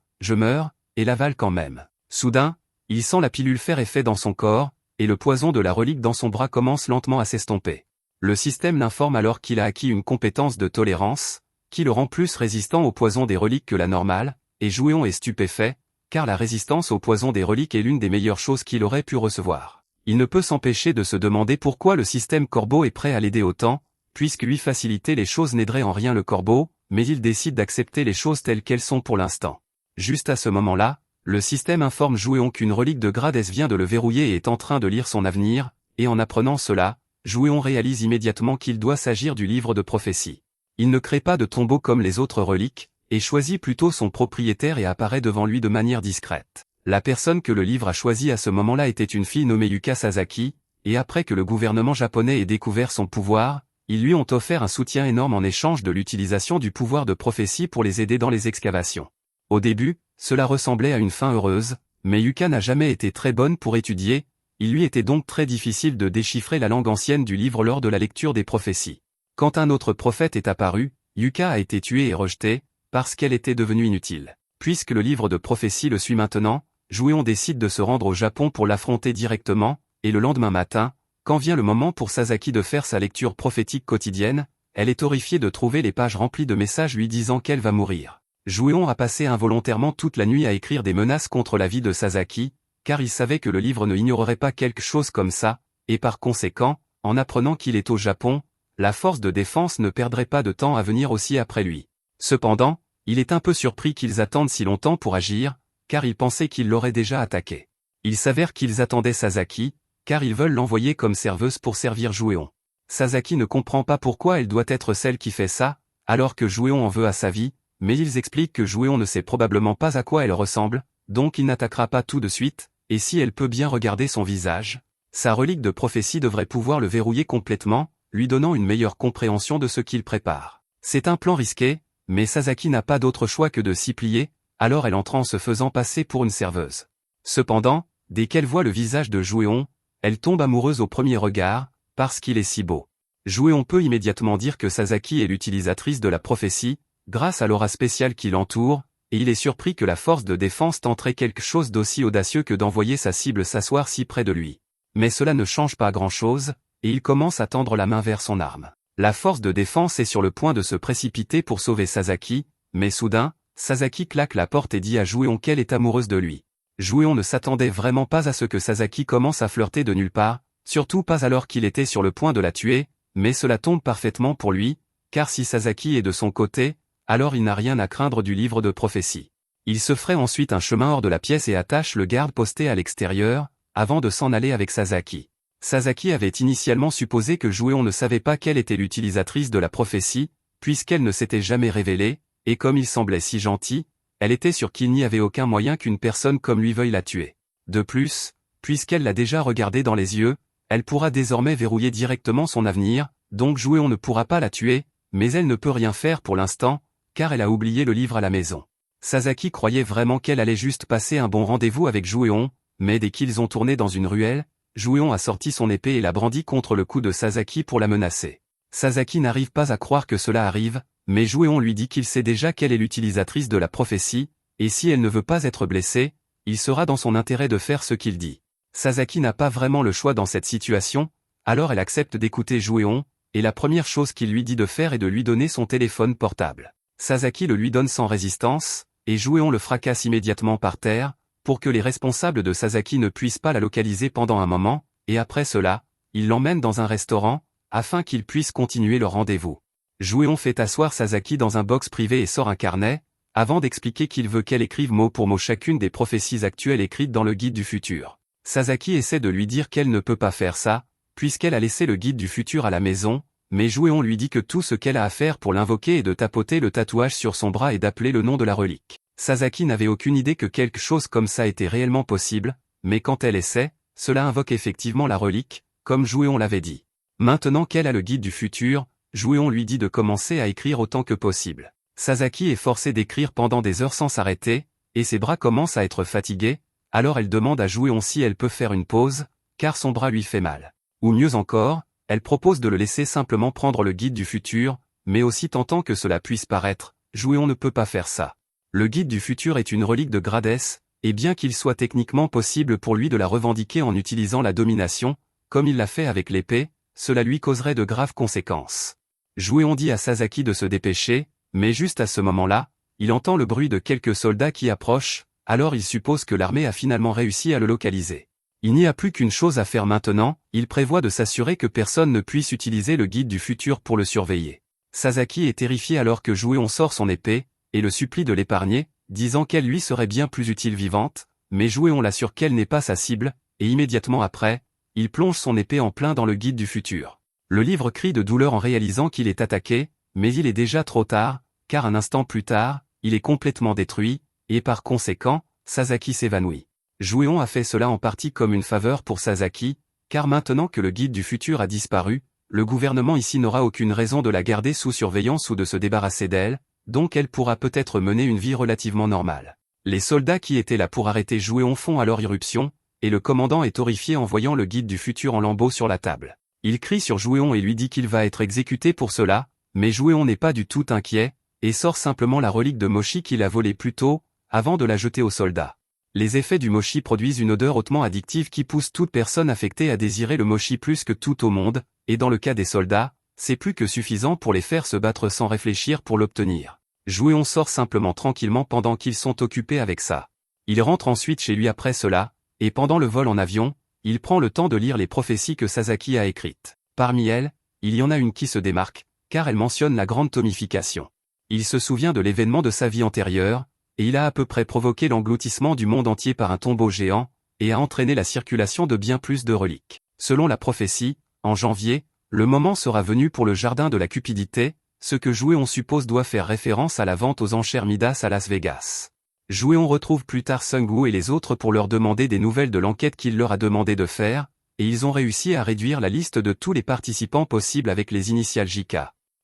et l'avale quand même. Soudain, il sent la pilule faire effet dans son corps, et le poison de la relique dans son bras commence lentement à s'estomper. Le système l'informe alors qu'il a acquis une compétence de tolérance, qui le rend plus résistant au poison des reliques que la normale, et Jouéon est stupéfait, car la résistance au poison des reliques est l'une des meilleures choses qu'il aurait pu recevoir. Il ne peut s'empêcher de se demander pourquoi le système Corbeau est prêt à l'aider autant, puisque lui faciliter les choses n'aiderait en rien le Corbeau, mais il décide d'accepter les choses telles qu'elles sont pour l'instant. Juste à ce moment-là, le système informe Jouéon qu'une relique de grade S vient de le verrouiller et est en train de lire son avenir, et en apprenant cela, Jouéon réalise immédiatement qu'il doit s'agir du livre de prophétie. Il ne crée pas de tombeau comme les autres reliques, et choisit plutôt son propriétaire et apparaît devant lui de manière discrète. La personne que le livre a choisie à ce moment-là était une fille nommée Yuka Sasaki, et après que le gouvernement japonais ait découvert son pouvoir, ils lui ont offert un soutien énorme en échange de l'utilisation du pouvoir de prophétie pour les aider dans les excavations. Au début, cela ressemblait à une fin heureuse, mais Yuka n'a jamais été très bonne pour étudier, il lui était donc très difficile de déchiffrer la langue ancienne du livre lors de la lecture des prophéties. Quand un autre prophète est apparu, Yuka a été tuée et rejetée, parce qu'elle était devenue inutile. Puisque le livre de prophétie le suit maintenant, Jouéon décide de se rendre au Japon pour l'affronter directement, et le lendemain matin, quand vient le moment pour Sasaki de faire sa lecture prophétique quotidienne, elle est horrifiée de trouver les pages remplies de messages lui disant qu'elle va mourir. Jouéon a passé involontairement toute la nuit à écrire des menaces contre la vie de Sasaki, car il savait que le livre ne ignorerait pas quelque chose comme ça, et par conséquent, en apprenant qu'il est au Japon, la force de défense ne perdrait pas de temps à venir aussi après lui. Cependant, il est un peu surpris qu'ils attendent si longtemps pour agir, car il pensait qu'ils l'auraient déjà attaqué. Il s'avère qu'ils attendaient Sasaki, car ils veulent l'envoyer comme serveuse pour servir Jouéon. Sasaki ne comprend pas pourquoi elle doit être celle qui fait ça, alors que Jouéon en veut à sa vie, mais ils expliquent que Jouéon ne sait probablement pas à quoi elle ressemble, donc il n'attaquera pas tout de suite, et si elle peut bien regarder son visage, sa relique de prophétie devrait pouvoir le verrouiller complètement, lui donnant une meilleure compréhension de ce qu'il prépare. C'est un plan risqué, mais Sasaki n'a pas d'autre choix que de s'y plier, alors elle entre en se faisant passer pour une serveuse. Cependant, dès qu'elle voit le visage de Jouéon, elle tombe amoureuse au premier regard, parce qu'il est si beau. Jouéon peut immédiatement dire que Sasaki est l'utilisatrice de la prophétie, grâce à l'aura spéciale qui l'entoure, et il est surpris que la force de défense tenterait quelque chose d'aussi audacieux que d'envoyer sa cible s'asseoir si près de lui. Mais cela ne change pas grand-chose, et il commence à tendre la main vers son arme. La force de défense est sur le point de se précipiter pour sauver Sasaki, mais soudain, Sasaki claque la porte et dit à Jouéon qu'elle est amoureuse de lui. Jouéon ne s'attendait vraiment pas à ce que Sasaki commence à flirter de nulle part, surtout pas alors qu'il était sur le point de la tuer, mais cela tombe parfaitement pour lui, car si Sasaki est de son côté, alors il n'a rien à craindre du livre de prophétie. Il se ferait ensuite un chemin hors de la pièce et attache le garde posté à l'extérieur, avant de s'en aller avec Sasaki. Sasaki avait initialement supposé que Jouéon ne savait pas qu'elle était l'utilisatrice de la prophétie, puisqu'elle ne s'était jamais révélée, et comme il semblait si gentil, elle était sûre qu'il n'y avait aucun moyen qu'une personne comme lui veuille la tuer. De plus, puisqu'elle l'a déjà regardé dans les yeux, elle pourra désormais verrouiller directement son avenir, donc Jouéon ne pourra pas la tuer, mais elle ne peut rien faire pour l'instant, car elle a oublié le livre à la maison. Sasaki croyait vraiment qu'elle allait juste passer un bon rendez-vous avec Jouéon, mais dès qu'ils ont tourné dans une ruelle, Jouéon a sorti son épée et l'a brandie contre le cou de Sasaki pour la menacer. Sasaki n'arrive pas à croire que cela arrive, mais Jouéon lui dit qu'il sait déjà qu'elle est l'utilisatrice de la prophétie, et si elle ne veut pas être blessée, il sera dans son intérêt de faire ce qu'il dit. Sasaki n'a pas vraiment le choix dans cette situation, alors elle accepte d'écouter Jouéon, et la première chose qu'il lui dit de faire est de lui donner son téléphone portable. Sasaki le lui donne sans résistance, et Jouéon le fracasse immédiatement par terre, pour que les responsables de Sasaki ne puissent pas la localiser pendant un moment, et après cela, il l'emmène dans un restaurant, afin qu'ils puissent continuer leur rendez-vous. Jouéon fait asseoir Sasaki dans un box privé et sort un carnet, avant d'expliquer qu'il veut qu'elle écrive mot pour mot chacune des prophéties actuelles écrites dans le guide du futur. Sasaki essaie de lui dire qu'elle ne peut pas faire ça, puisqu'elle a laissé le guide du futur à la maison, mais Jouéon lui dit que tout ce qu'elle a à faire pour l'invoquer est de tapoter le tatouage sur son bras et d'appeler le nom de la relique. Sasaki n'avait aucune idée que quelque chose comme ça était réellement possible, mais quand elle essaie, cela invoque effectivement la relique, comme Jouéon l'avait dit. Maintenant qu'elle a le guide du futur, Jouéon lui dit de commencer à écrire autant que possible. Sasaki est forcée d'écrire pendant des heures sans s'arrêter, et ses bras commencent à être fatigués, alors elle demande à Jouéon si elle peut faire une pause, car son bras lui fait mal. Ou mieux encore, elle propose de le laisser simplement prendre le guide du futur, mais aussi tentant que cela puisse paraître, Jouéon ne peut pas faire ça. Le guide du futur est une relique de Gradès, et bien qu'il soit techniquement possible pour lui de la revendiquer en utilisant la domination, comme il l'a fait avec l'épée, cela lui causerait de graves conséquences. Jouéon dit à Sasaki de se dépêcher, mais juste à ce moment-là, il entend le bruit de quelques soldats qui approchent, alors il suppose que l'armée a finalement réussi à le localiser. Il n'y a plus qu'une chose à faire maintenant, il prévoit de s'assurer que personne ne puisse utiliser le guide du futur pour le surveiller. Sasaki est terrifié alors que Jouéon sort son épée, et le supplie de l'épargner, disant qu'elle lui serait bien plus utile vivante, mais Jouéon l'assure qu'elle n'est pas sa cible, et immédiatement après, il plonge son épée en plein dans le guide du futur. Le livre crie de douleur en réalisant qu'il est attaqué, mais il est déjà trop tard, car un instant plus tard, il est complètement détruit, et par conséquent, Sasaki s'évanouit. Jouéon a fait cela en partie comme une faveur pour Sasaki, car maintenant que le guide du futur a disparu, le gouvernement ici n'aura aucune raison de la garder sous surveillance ou de se débarrasser d'elle, donc elle pourra peut-être mener une vie relativement normale. Les soldats qui étaient là pour arrêter Jouéon font alors irruption, et le commandant est horrifié en voyant le guide du futur en lambeaux sur la table. Il crie sur Jouéon et lui dit qu'il va être exécuté pour cela, mais Jouéon n'est pas du tout inquiet, et sort simplement la relique de mochi qu'il a volée plus tôt, avant de la jeter aux soldats. Les effets du mochi produisent une odeur hautement addictive qui pousse toute personne affectée à désirer le mochi plus que tout au monde, et dans le cas des soldats, c'est plus que suffisant pour les faire se battre sans réfléchir pour l'obtenir. Jouéon sort simplement tranquillement pendant qu'ils sont occupés avec ça. Il rentre ensuite chez lui après cela, et pendant le vol en avion, il prend le temps de lire les prophéties que Sasaki a écrites. Parmi elles, il y en a une qui se démarque, car elle mentionne la grande tomification. Il se souvient de l'événement de sa vie antérieure, et il a à peu près provoqué l'engloutissement du monde entier par un tombeau géant, et a entraîné la circulation de bien plus de reliques. Selon la prophétie, en janvier, le moment sera venu pour le jardin de la cupidité, ce que Jouéon suppose doit faire référence à la vente aux enchères Midas à Las Vegas. Jouéon retrouve plus tard Sung-woo et les autres pour leur demander des nouvelles de l'enquête qu'il leur a demandé de faire, et ils ont réussi à réduire la liste de tous les participants possibles avec les initiales JK.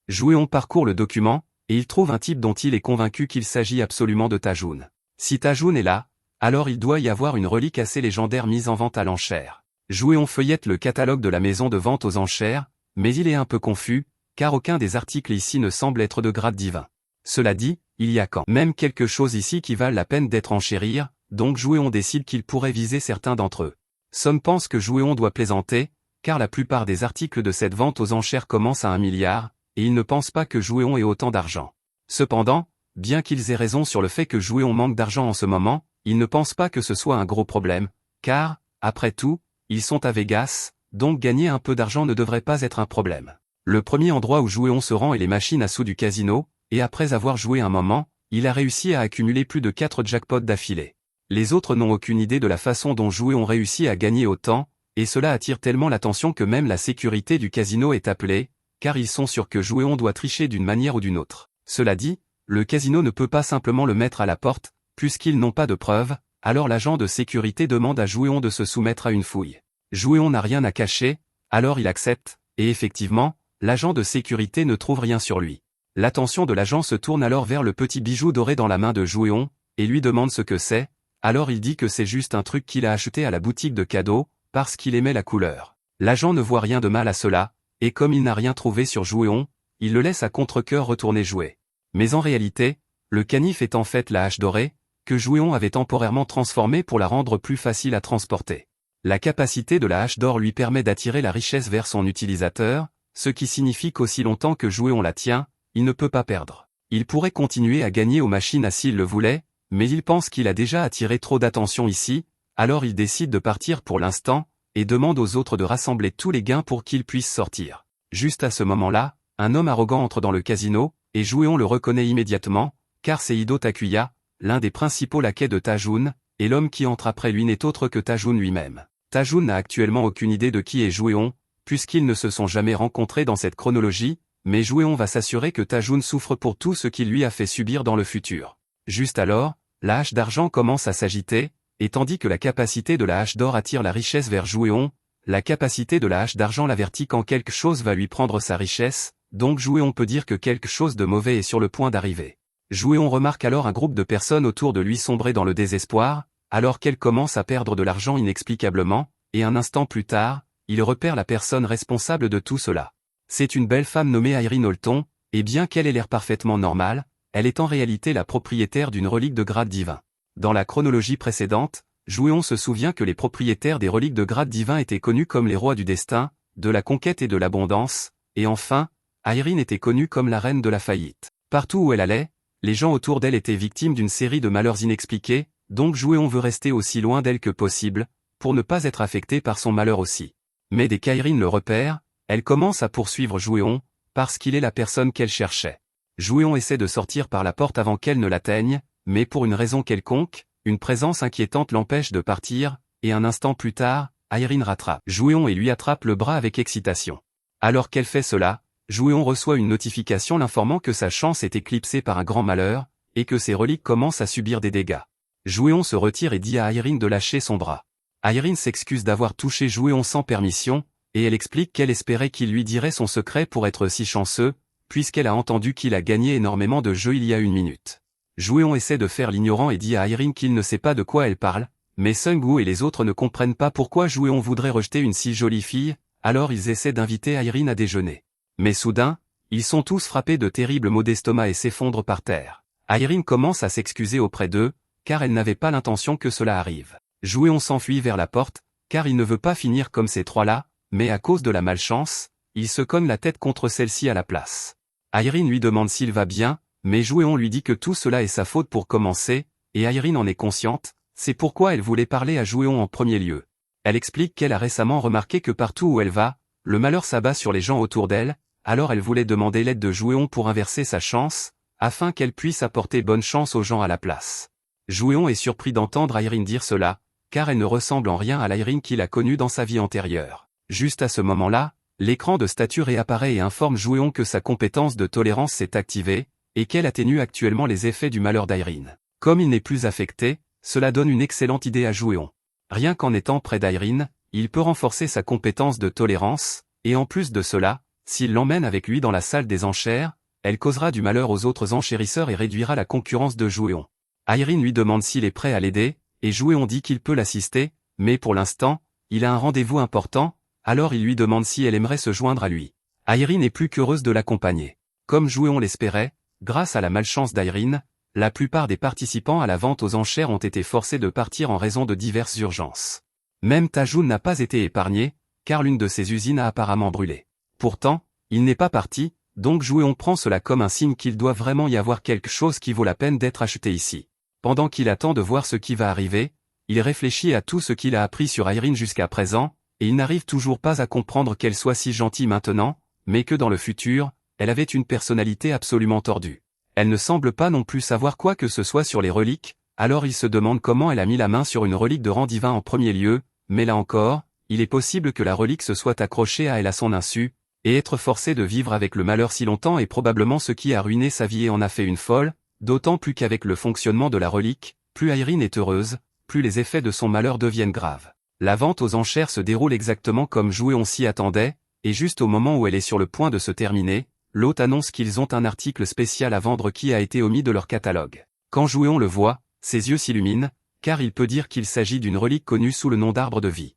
Jouéon parcourt le document, et il trouve un type dont il est convaincu qu'il s'agit absolument de Tajun. Si Tajun est là, alors il doit y avoir une relique assez légendaire mise en vente à l'enchère. Jouéon feuillette le catalogue de la maison de vente aux enchères, mais il est un peu confus, car aucun des articles ici ne semble être de grade divin. Cela dit, il y a quand même quelque chose ici qui valent la peine d'être enchérir, donc Jouéon décide qu'il pourrait viser certains d'entre eux. Som pense que Jouéon doit plaisanter, car la plupart des articles de cette vente aux enchères commencent à 1 milliard, et il ne pense pas que Jouéon ait autant d'argent. Cependant, bien qu'ils aient raison sur le fait que Jouéon manque d'argent en ce moment, ils ne pensent pas que ce soit un gros problème, car, après tout, ils sont à Vegas, donc gagner un peu d'argent ne devrait pas être un problème. Le premier endroit où Jouéon se rend est les machines à sous du casino, et après avoir joué un moment, il a réussi à accumuler plus de 4 jackpots d'affilée. Les autres n'ont aucune idée de la façon dont Jouéon réussit à gagner autant, et cela attire tellement l'attention que même la sécurité du casino est appelée, car ils sont sûrs que Jouéon doit tricher d'une manière ou d'une autre. Cela dit, le casino ne peut pas simplement le mettre à la porte, puisqu'ils n'ont pas de preuves, alors l'agent de sécurité demande à Jouéon de se soumettre à une fouille. Jouéon n'a rien à cacher, alors il accepte, et effectivement, l'agent de sécurité ne trouve rien sur lui. L'attention de l'agent se tourne alors vers le petit bijou doré dans la main de Jouéon, et lui demande ce que c'est, alors il dit que c'est juste un truc qu'il a acheté à la boutique de cadeaux, parce qu'il aimait la couleur. L'agent ne voit rien de mal à cela, et comme il n'a rien trouvé sur Jouéon, il le laisse à contre-cœur retourner jouer. Mais en réalité, le canif est en fait la hache dorée, que Jouéon avait temporairement transformée pour la rendre plus facile à transporter. La capacité de la hache d'or lui permet d'attirer la richesse vers son utilisateur, ce qui signifie qu'aussi longtemps que Jouéon la tient, il ne peut pas perdre. Il pourrait continuer à gagner aux machines à s'il le voulait, mais il pense qu'il a déjà attiré trop d'attention ici, alors il décide de partir pour l'instant, et demande aux autres de rassembler tous les gains pour qu'ils puissent sortir. Juste à ce moment-là, un homme arrogant entre dans le casino, et Jouéon le reconnaît immédiatement, car c'est Ido Takuya, l'un des principaux laquais de Tajun, et l'homme qui entre après lui n'est autre que Tajun lui-même. Tajun n'a actuellement aucune idée de qui est Jouéon, puisqu'ils ne se sont jamais rencontrés dans cette chronologie, mais Jouéon va s'assurer que Tajun souffre pour tout ce qu'il lui a fait subir dans le futur. Juste alors, la hache d'argent commence à s'agiter, et tandis que la capacité de la hache d'or attire la richesse vers Jouéon, la capacité de la hache d'argent l'avertit quand quelque chose va lui prendre sa richesse, donc Jouéon peut dire que quelque chose de mauvais est sur le point d'arriver. Jouéon remarque alors un groupe de personnes autour de lui sombrer dans le désespoir, alors qu'elles commencent à perdre de l'argent inexplicablement, et un instant plus tard, il repère la personne responsable de tout cela. C'est une belle femme nommée Irene Holton, et bien qu'elle ait l'air parfaitement normale, elle est en réalité la propriétaire d'une relique de grade divin. Dans la chronologie précédente, Jouéon se souvient que les propriétaires des reliques de grade divin étaient connus comme les rois du destin, de la conquête et de l'abondance, et enfin, Irene était connue comme la reine de la faillite. Partout où elle allait, les gens autour d'elle étaient victimes d'une série de malheurs inexpliqués, donc Jouéon veut rester aussi loin d'elle que possible, pour ne pas être affecté par son malheur aussi. Mais dès qu'Irene le repère, elle commence à poursuivre Jouéon, parce qu'il est la personne qu'elle cherchait. Jouéon essaie de sortir par la porte avant qu'elle ne l'atteigne, mais pour une raison quelconque, une présence inquiétante l'empêche de partir, et un instant plus tard, Irene rattrape Jouéon et lui attrape le bras avec excitation. Alors qu'elle fait cela, Jouéon reçoit une notification l'informant que sa chance est éclipsée par un grand malheur, et que ses reliques commencent à subir des dégâts. Jouéon se retire et dit à Irene de lâcher son bras. Irene s'excuse d'avoir touché Jouéon sans permission, et elle explique qu'elle espérait qu'il lui dirait son secret pour être si chanceux, puisqu'elle a entendu qu'il a gagné énormément de jeux il y a une minute. Jouéon essaie de faire l'ignorant et dit à Irene qu'il ne sait pas de quoi elle parle, mais Sung-woo et les autres ne comprennent pas pourquoi Jouéon voudrait rejeter une si jolie fille, alors ils essaient d'inviter Irene à déjeuner. Mais soudain, ils sont tous frappés de terribles maux d'estomac et s'effondrent par terre. Irene commence à s'excuser auprès d'eux, car elle n'avait pas l'intention que cela arrive. Jouéon s'enfuit vers la porte, car il ne veut pas finir comme ces trois-là, mais à cause de la malchance, il se cogne la tête contre celle-ci à la place. Irene lui demande s'il va bien, mais Jouéon lui dit que tout cela est sa faute pour commencer, et Irene en est consciente, c'est pourquoi elle voulait parler à Jouéon en premier lieu. Elle explique qu'elle a récemment remarqué que partout où elle va, le malheur s'abat sur les gens autour d'elle, alors elle voulait demander l'aide de Jouéon pour inverser sa chance, afin qu'elle puisse apporter bonne chance aux gens à la place. Jouéon est surpris d'entendre Irene dire cela, car elle ne ressemble en rien à l'Irene qu'il a connue dans sa vie antérieure. Juste à ce moment-là, l'écran de statut réapparaît et informe Jouéon que sa compétence de tolérance s'est activée, et qu'elle atténue actuellement les effets du malheur d'Irene. Comme il n'est plus affecté, cela donne une excellente idée à Jouéon. Rien qu'en étant près d'Irene, il peut renforcer sa compétence de tolérance, et en plus de cela, s'il l'emmène avec lui dans la salle des enchères, elle causera du malheur aux autres enchérisseurs et réduira la concurrence de Jouéon. Irene lui demande s'il est prêt à l'aider, et Jouéon dit qu'il peut l'assister, mais pour l'instant, il a un rendez-vous important, alors il lui demande si elle aimerait se joindre à lui. Irene est plus qu'heureuse de l'accompagner. Comme Jouéon l'espérait, grâce à la malchance d'Irene, la plupart des participants à la vente aux enchères ont été forcés de partir en raison de diverses urgences. Même Tajoun n'a pas été épargné, car l'une de ses usines a apparemment brûlé. Pourtant, il n'est pas parti, donc Jouéon prend cela comme un signe qu'il doit vraiment y avoir quelque chose qui vaut la peine d'être acheté ici. Pendant qu'il attend de voir ce qui va arriver, il réfléchit à tout ce qu'il a appris sur Irene jusqu'à présent, et il n'arrive toujours pas à comprendre qu'elle soit si gentille maintenant, mais que dans le futur, elle avait une personnalité absolument tordue. Elle ne semble pas non plus savoir quoi que ce soit sur les reliques, alors il se demande comment elle a mis la main sur une relique de rang divin en premier lieu, mais là encore, il est possible que la relique se soit accrochée à elle à son insu, et être forcée de vivre avec le malheur si longtemps est probablement ce qui a ruiné sa vie et en a fait une folle, d'autant plus qu'avec le fonctionnement de la relique, plus Irene est heureuse, plus les effets de son malheur deviennent graves. La vente aux enchères se déroule exactement comme Jouéon s'y attendait, et juste au moment où elle est sur le point de se terminer, l'hôte annonce qu'ils ont un article spécial à vendre qui a été omis de leur catalogue. Quand Jouéon le voit, ses yeux s'illuminent, car il peut dire qu'il s'agit d'une relique connue sous le nom d'arbre de vie.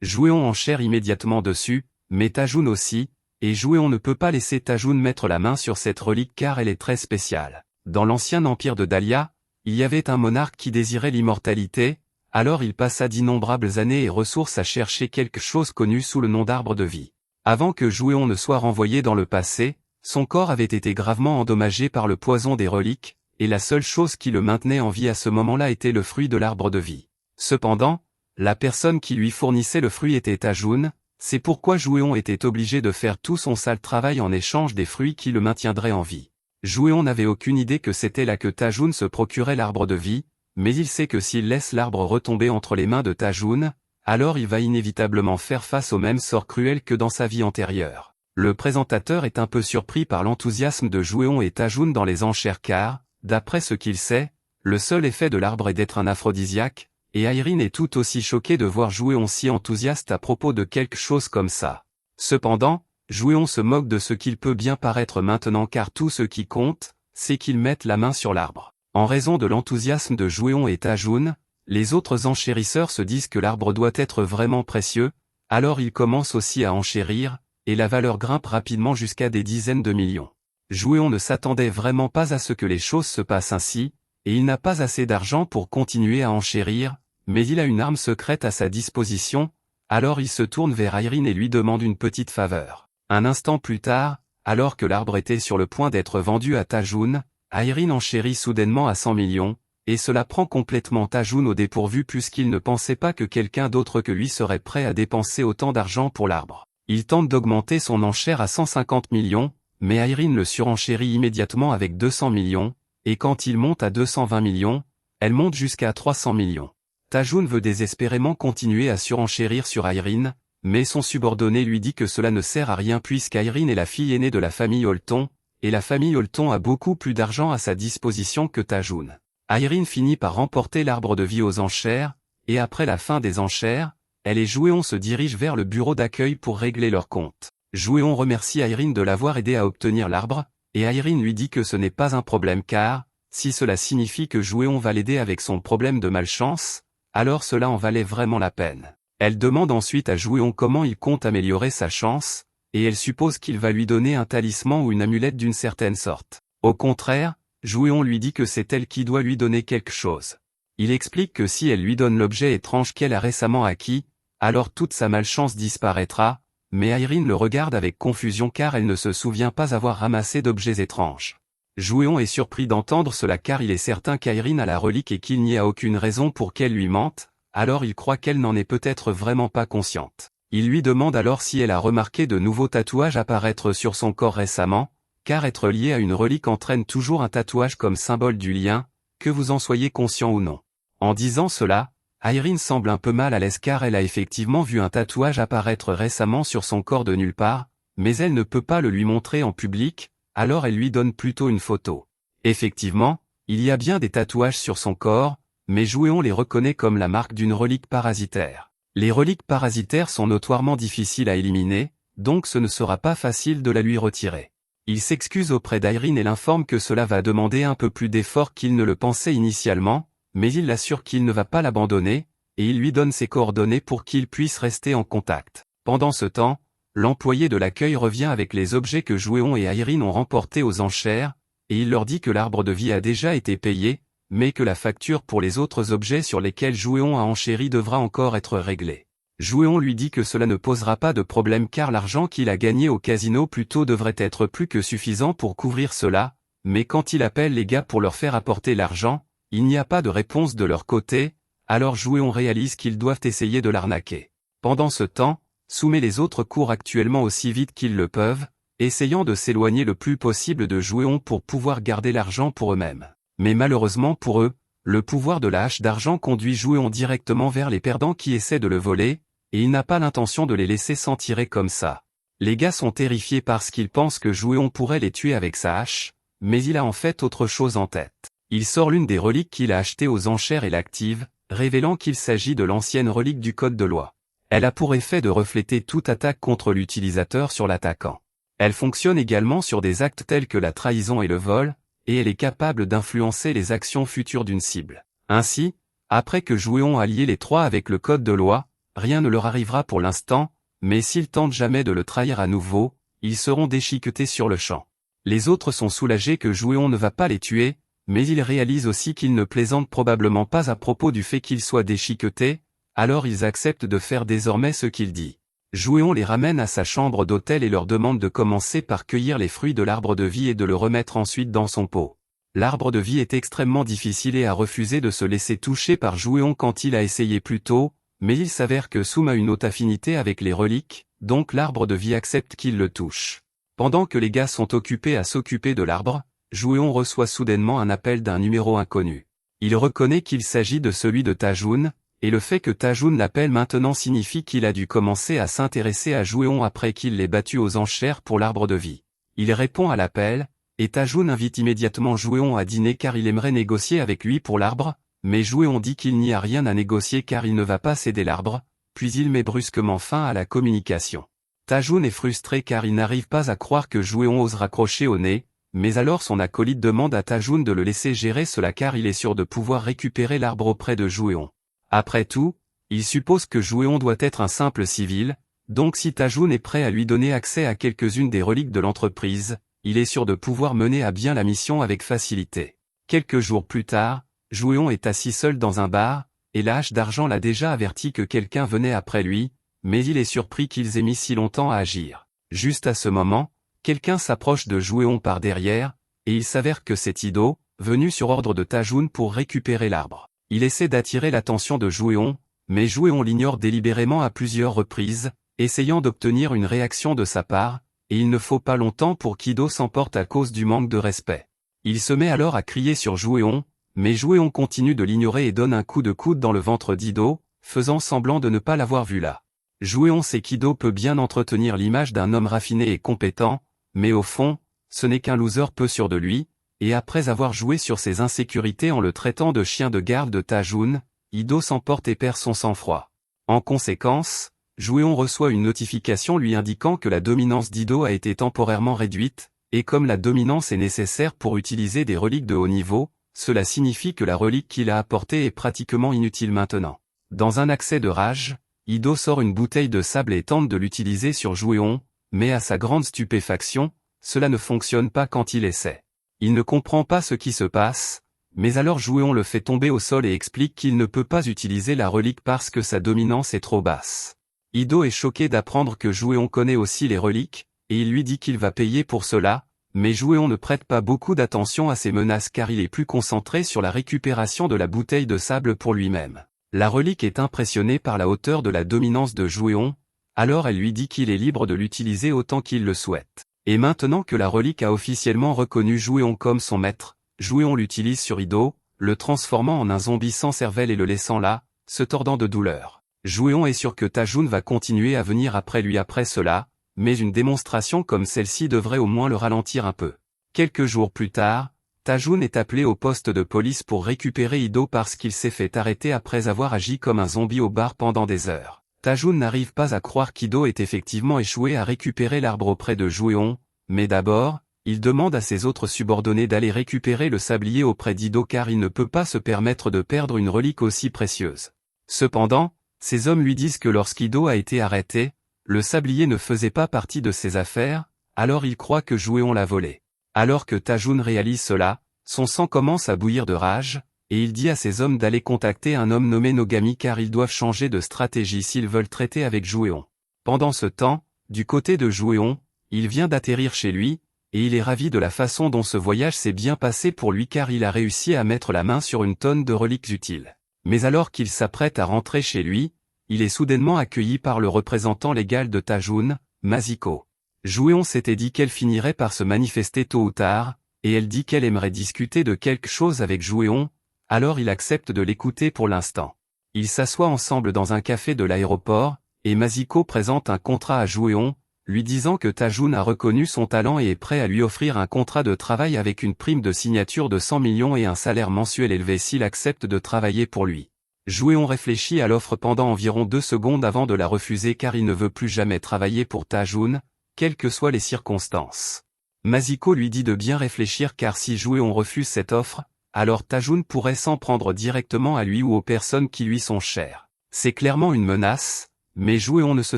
Jouéon enchère immédiatement dessus, mais Tajoun aussi, et Jouéon ne peut pas laisser Tajoun mettre la main sur cette relique car elle est très spéciale. Dans l'ancien empire de Dahlia, il y avait un monarque qui désirait l'immortalité, alors il passa d'innombrables années et ressources à chercher quelque chose connu sous le nom d'arbre de vie. Avant que Jouéon ne soit renvoyé dans le passé, son corps avait été gravement endommagé par le poison des reliques, et la seule chose qui le maintenait en vie à ce moment-là était le fruit de l'arbre de vie. Cependant, la personne qui lui fournissait le fruit était Tajoun, c'est pourquoi Jouéon était obligé de faire tout son sale travail en échange des fruits qui le maintiendraient en vie. Jouéon n'avait aucune idée que c'était là que Tajoun se procurait l'arbre de vie, mais il sait que s'il laisse l'arbre retomber entre les mains de Tajoun, alors il va inévitablement faire face au même sort cruel que dans sa vie antérieure. Le présentateur est un peu surpris par l'enthousiasme de Jouéon et Tajoun dans les enchères car, d'après ce qu'il sait, le seul effet de l'arbre est d'être un aphrodisiaque, et Irene est tout aussi choquée de voir Jouéon si enthousiaste à propos de quelque chose comme ça. Cependant, Jouéon se moque de ce qu'il peut bien paraître maintenant car tout ce qui compte, c'est qu'ils mettent la main sur l'arbre. En raison de l'enthousiasme de Jouéon et Tajoun, Les autres enchérisseurs se disent que l'arbre doit être vraiment précieux, alors ils commencent aussi à enchérir, et la valeur grimpe rapidement jusqu'à des dizaines de millions. Jouéon ne s'attendait vraiment pas à ce que les choses se passent ainsi, et il n'a pas assez d'argent pour continuer à enchérir, mais il a une arme secrète à sa disposition, alors il se tourne vers Irene et lui demande une petite faveur. Un instant plus tard, alors que l'arbre était sur le point d'être vendu à Tajun, Irene enchérit soudainement à 100 millions, et cela prend complètement Tajun au dépourvu puisqu'il ne pensait pas que quelqu'un d'autre que lui serait prêt à dépenser autant d'argent pour l'arbre. Il tente d'augmenter son enchère à 150 millions, mais Irene le surenchérit immédiatement avec 200 millions, et quand il monte à 220 millions, elle monte jusqu'à 300 millions. Tajun veut désespérément continuer à surenchérir sur Irene, mais son subordonné lui dit que cela ne sert à rien puisqu'Irene est la fille aînée de la famille Holton, et la famille Holton a beaucoup plus d'argent à sa disposition que Tajun. Irene finit par remporter l'arbre de vie aux enchères, et après la fin des enchères, elle et Jouéon se dirigent vers le bureau d'accueil pour régler leur compte. Jouéon remercie Irene de l'avoir aidé à obtenir l'arbre, et Irene lui dit que ce n'est pas un problème car, si cela signifie que Jouéon va l'aider avec son problème de malchance, alors cela en valait vraiment la peine. Elle demande ensuite à Jouéon comment il compte améliorer sa chance, et elle suppose qu'il va lui donner un talisman ou une amulette d'une certaine sorte. Au contraire, Jouéon lui dit que c'est elle qui doit lui donner quelque chose. Il explique que si elle lui donne l'objet étrange qu'elle a récemment acquis, alors toute sa malchance disparaîtra, mais Irene le regarde avec confusion car elle ne se souvient pas avoir ramassé d'objets étranges. Jouéon est surpris d'entendre cela car il est certain qu'Irene a la relique et qu'il n'y a aucune raison pour qu'elle lui mente, alors il croit qu'elle n'en est peut-être vraiment pas consciente. Il lui demande alors si elle a remarqué de nouveaux tatouages apparaître sur son corps récemment, car être lié à une relique entraîne toujours un tatouage comme symbole du lien, que vous en soyez conscient ou non. En disant cela, Irene semble un peu mal à l'aise car elle a effectivement vu un tatouage apparaître récemment sur son corps de nulle part, mais elle ne peut pas le lui montrer en public, alors elle lui donne plutôt une photo. Effectivement, il y a bien des tatouages sur son corps, mais Jouéon les reconnaît comme la marque d'une relique parasitaire. Les reliques parasitaires sont notoirement difficiles à éliminer, donc ce ne sera pas facile de la lui retirer. Il s'excuse auprès d'Irene et l'informe que cela va demander un peu plus d'effort qu'il ne le pensait initialement, mais il l'assure qu'il ne va pas l'abandonner, et il lui donne ses coordonnées pour qu'il puisse rester en contact. Pendant ce temps, l'employé de l'accueil revient avec les objets que Jouéon et Irene ont remportés aux enchères, et il leur dit que l'arbre de vie a déjà été payé, mais que la facture pour les autres objets sur lesquels Jouéon a enchéri devra encore être réglée. Jouéon lui dit que cela ne posera pas de problème car l'argent qu'il a gagné au casino plus tôt devrait être plus que suffisant pour couvrir cela, mais quand il appelle les gars pour leur faire apporter l'argent, il n'y a pas de réponse de leur côté, alors Jouéon réalise qu'ils doivent essayer de l'arnaquer. Pendant ce temps, Soum et les autres courent actuellement aussi vite qu'ils le peuvent, essayant de s'éloigner le plus possible de Jouéon pour pouvoir garder l'argent pour eux-mêmes. Mais malheureusement pour eux, le pouvoir de la hache d'argent conduit Jouéon directement vers les perdants qui essaient de le voler, et il n'a pas l'intention de les laisser s'en tirer comme ça. Les gars sont terrifiés parce qu'ils pensent que Jouéon pourrait les tuer avec sa hache, mais il a en fait autre chose en tête. Il sort l'une des reliques qu'il a achetées aux enchères et l'active, révélant qu'il s'agit de l'ancienne relique du code de loi. Elle a pour effet de refléter toute attaque contre l'utilisateur sur l'attaquant. Elle fonctionne également sur des actes tels que la trahison et le vol, et elle est capable d'influencer les actions futures d'une cible. Ainsi, après que Jouéon a lié les trois avec le code de loi, rien ne leur arrivera pour l'instant, mais s'ils tentent jamais de le trahir à nouveau, ils seront déchiquetés sur le champ. Les autres sont soulagés que Jouéon ne va pas les tuer, mais ils réalisent aussi qu'ils ne plaisantent probablement pas à propos du fait qu'ils soient déchiquetés, alors ils acceptent de faire désormais ce qu'il dit. Jouéon les ramène à sa chambre d'hôtel et leur demande de commencer par cueillir les fruits de l'arbre de vie et de le remettre ensuite dans son pot. L'arbre de vie est extrêmement difficile et a refusé de se laisser toucher par Jouéon quand il a essayé plus tôt, mais il s'avère que Soum a une haute affinité avec les reliques, donc l'arbre de vie accepte qu'il le touche. Pendant que les gars sont occupés à s'occuper de l'arbre, Jouéon reçoit soudainement un appel d'un numéro inconnu. Il reconnaît qu'il s'agit de celui de Tajun, et le fait que Tajun l'appelle maintenant signifie qu'il a dû commencer à s'intéresser à Jouéon après qu'il l'ait battu aux enchères pour l'arbre de vie. Il répond à l'appel, et Tajun invite immédiatement Jouéon à dîner car il aimerait négocier avec lui pour l'arbre, mais Jouéon dit qu'il n'y a rien à négocier car il ne va pas céder l'arbre, puis il met brusquement fin à la communication. Tajun est frustré car il n'arrive pas à croire que Jouéon ose raccrocher au nez, mais alors son acolyte demande à Tajun de le laisser gérer cela car il est sûr de pouvoir récupérer l'arbre auprès de Jouéon. Après tout, il suppose que Jouéon doit être un simple civil, donc si Tajun est prêt à lui donner accès à quelques-unes des reliques de l'entreprise, il est sûr de pouvoir mener à bien la mission avec facilité. Quelques jours plus tard, Jouéon est assis seul dans un bar, et la hache d'argent l'a déjà averti que quelqu'un venait après lui, mais il est surpris qu'ils aient mis si longtemps à agir. Juste à ce moment, quelqu'un s'approche de Jouéon par derrière, et il s'avère que c'est Ido, venu sur ordre de Tajun pour récupérer l'arbre. Il essaie d'attirer l'attention de Jouéon, mais Jouéon l'ignore délibérément à plusieurs reprises, essayant d'obtenir une réaction de sa part, et il ne faut pas longtemps pour qu'Ido s'emporte à cause du manque de respect. Il se met alors à crier sur Jouéon, mais Jouéon continue de l'ignorer et donne un coup de coude dans le ventre d'Ido, faisant semblant de ne pas l'avoir vu là. Jouéon sait qu'Ido peut bien entretenir l'image d'un homme raffiné et compétent, mais au fond, ce n'est qu'un loser peu sûr de lui, et après avoir joué sur ses insécurités en le traitant de chien de garde de Tajun, Ido s'emporte et perd son sang-froid. En conséquence, Jouéon reçoit une notification lui indiquant que la dominance d'Ido a été temporairement réduite, et comme la dominance est nécessaire pour utiliser des reliques de haut niveau, cela signifie que la relique qu'il a apportée est pratiquement inutile maintenant. Dans un accès de rage, Ido sort une bouteille de sable et tente de l'utiliser sur Jouéon, mais à sa grande stupéfaction, cela ne fonctionne pas quand il essaie. Il ne comprend pas ce qui se passe, mais alors Jouéon le fait tomber au sol et explique qu'il ne peut pas utiliser la relique parce que sa dominance est trop basse. Ido est choqué d'apprendre que Jouéon connaît aussi les reliques, et il lui dit qu'il va payer pour cela, mais Jouéon ne prête pas beaucoup d'attention à ses menaces car il est plus concentré sur la récupération de la bouteille de sable pour lui-même. La relique est impressionnée par la hauteur de la dominance de Jouéon, alors elle lui dit qu'il est libre de l'utiliser autant qu'il le souhaite. Et maintenant que la relique a officiellement reconnu Jouéon comme son maître, Jouéon l'utilise sur Ido, le transformant en un zombie sans cervelle et le laissant là, se tordant de douleur. Jouéon est sûr que Tajun va continuer à venir après lui après cela, mais une démonstration comme celle-ci devrait au moins le ralentir un peu. Quelques jours plus tard, Tajun est appelé au poste de police pour récupérer Ido parce qu'il s'est fait arrêter après avoir agi comme un zombie au bar pendant des heures. Tajun n'arrive pas à croire qu'Ido ait effectivement échoué à récupérer l'arbre auprès de Jouéon, mais d'abord, il demande à ses autres subordonnés d'aller récupérer le sablier auprès d'Ido car il ne peut pas se permettre de perdre une relique aussi précieuse. Cependant, ces hommes lui disent que lorsqu'Ido a été arrêté, le sablier ne faisait pas partie de ses affaires, alors il croit que Jouéon l'a volé. Alors que Tajun réalise cela, son sang commence à bouillir de rage, et il dit à ses hommes d'aller contacter un homme nommé Nogami car ils doivent changer de stratégie s'ils veulent traiter avec Jouéon. Pendant ce temps, du côté de Jouéon, il vient d'atterrir chez lui, et il est ravi de la façon dont ce voyage s'est bien passé pour lui car il a réussi à mettre la main sur une tonne de reliques utiles. Mais alors qu'il s'apprête à rentrer chez lui, il est soudainement accueilli par le représentant légal de Tajun, Masiko. Jouéon s'était dit qu'elle finirait par se manifester tôt ou tard, et elle dit qu'elle aimerait discuter de quelque chose avec Jouéon, alors il accepte de l'écouter pour l'instant. Ils s'assoient ensemble dans un café de l'aéroport, et Masiko présente un contrat à Jouéon, lui disant que Tajun a reconnu son talent et est prêt à lui offrir un contrat de travail avec une prime de signature de 100 millions et un salaire mensuel élevé s'il accepte de travailler pour lui. Jouéon réfléchit à l'offre pendant environ 2 secondes avant de la refuser car il ne veut plus jamais travailler pour Tajun, quelles que soient les circonstances. Masiko lui dit de bien réfléchir car si Jouéon refuse cette offre, alors Tajun pourrait s'en prendre directement à lui ou aux personnes qui lui sont chères. C'est clairement une menace, mais Jouéon ne se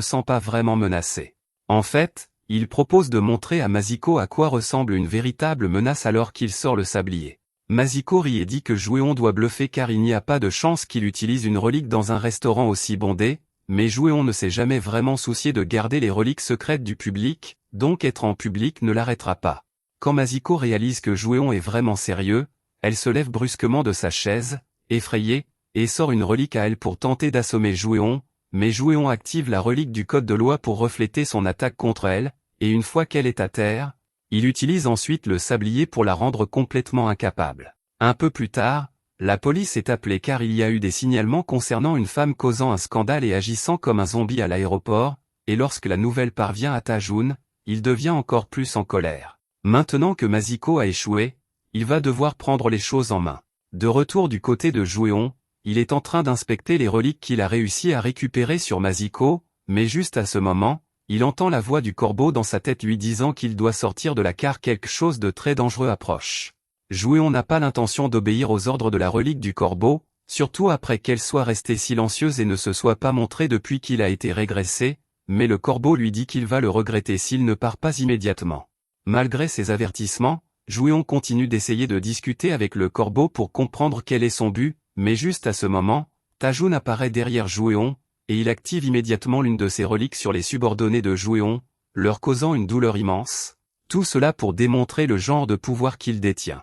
sent pas vraiment menacé. En fait, il propose de montrer à Masiko à quoi ressemble une véritable menace alors qu'il sort le sablier. Masiko rit et dit que Jouéon doit bluffer car il n'y a pas de chance qu'il utilise une relique dans un restaurant aussi bondé, mais Jouéon ne s'est jamais vraiment soucié de garder les reliques secrètes du public, donc être en public ne l'arrêtera pas. Quand Masiko réalise que Jouéon est vraiment sérieux, elle se lève brusquement de sa chaise, effrayée, et sort une relique à elle pour tenter d'assommer Jouéon, mais Jouéon active la relique du code de loi pour refléter son attaque contre elle, et une fois qu'elle est à terre, il utilise ensuite le sablier pour la rendre complètement incapable. Un peu plus tard, la police est appelée car il y a eu des signalements concernant une femme causant un scandale et agissant comme un zombie à l'aéroport, et lorsque la nouvelle parvient à Tajun, il devient encore plus en colère. Maintenant que Masiko a échoué, il va devoir prendre les choses en main. De retour du côté de Jouéon, il est en train d'inspecter les reliques qu'il a réussi à récupérer sur Masiko, mais juste à ce moment, il entend la voix du corbeau dans sa tête lui disant qu'il doit sortir de là car quelque chose de très dangereux approche. Jouéon n'a pas l'intention d'obéir aux ordres de la relique du corbeau, surtout après qu'elle soit restée silencieuse et ne se soit pas montrée depuis qu'il a été régressé, mais le corbeau lui dit qu'il va le regretter s'il ne part pas immédiatement. Malgré ces avertissements, Jouéon continue d'essayer de discuter avec le corbeau pour comprendre quel est son but, mais juste à ce moment, Tajun apparaît derrière Jouéon, et il active immédiatement l'une de ses reliques sur les subordonnés de Jouéon, leur causant une douleur immense, tout cela pour démontrer le genre de pouvoir qu'il détient.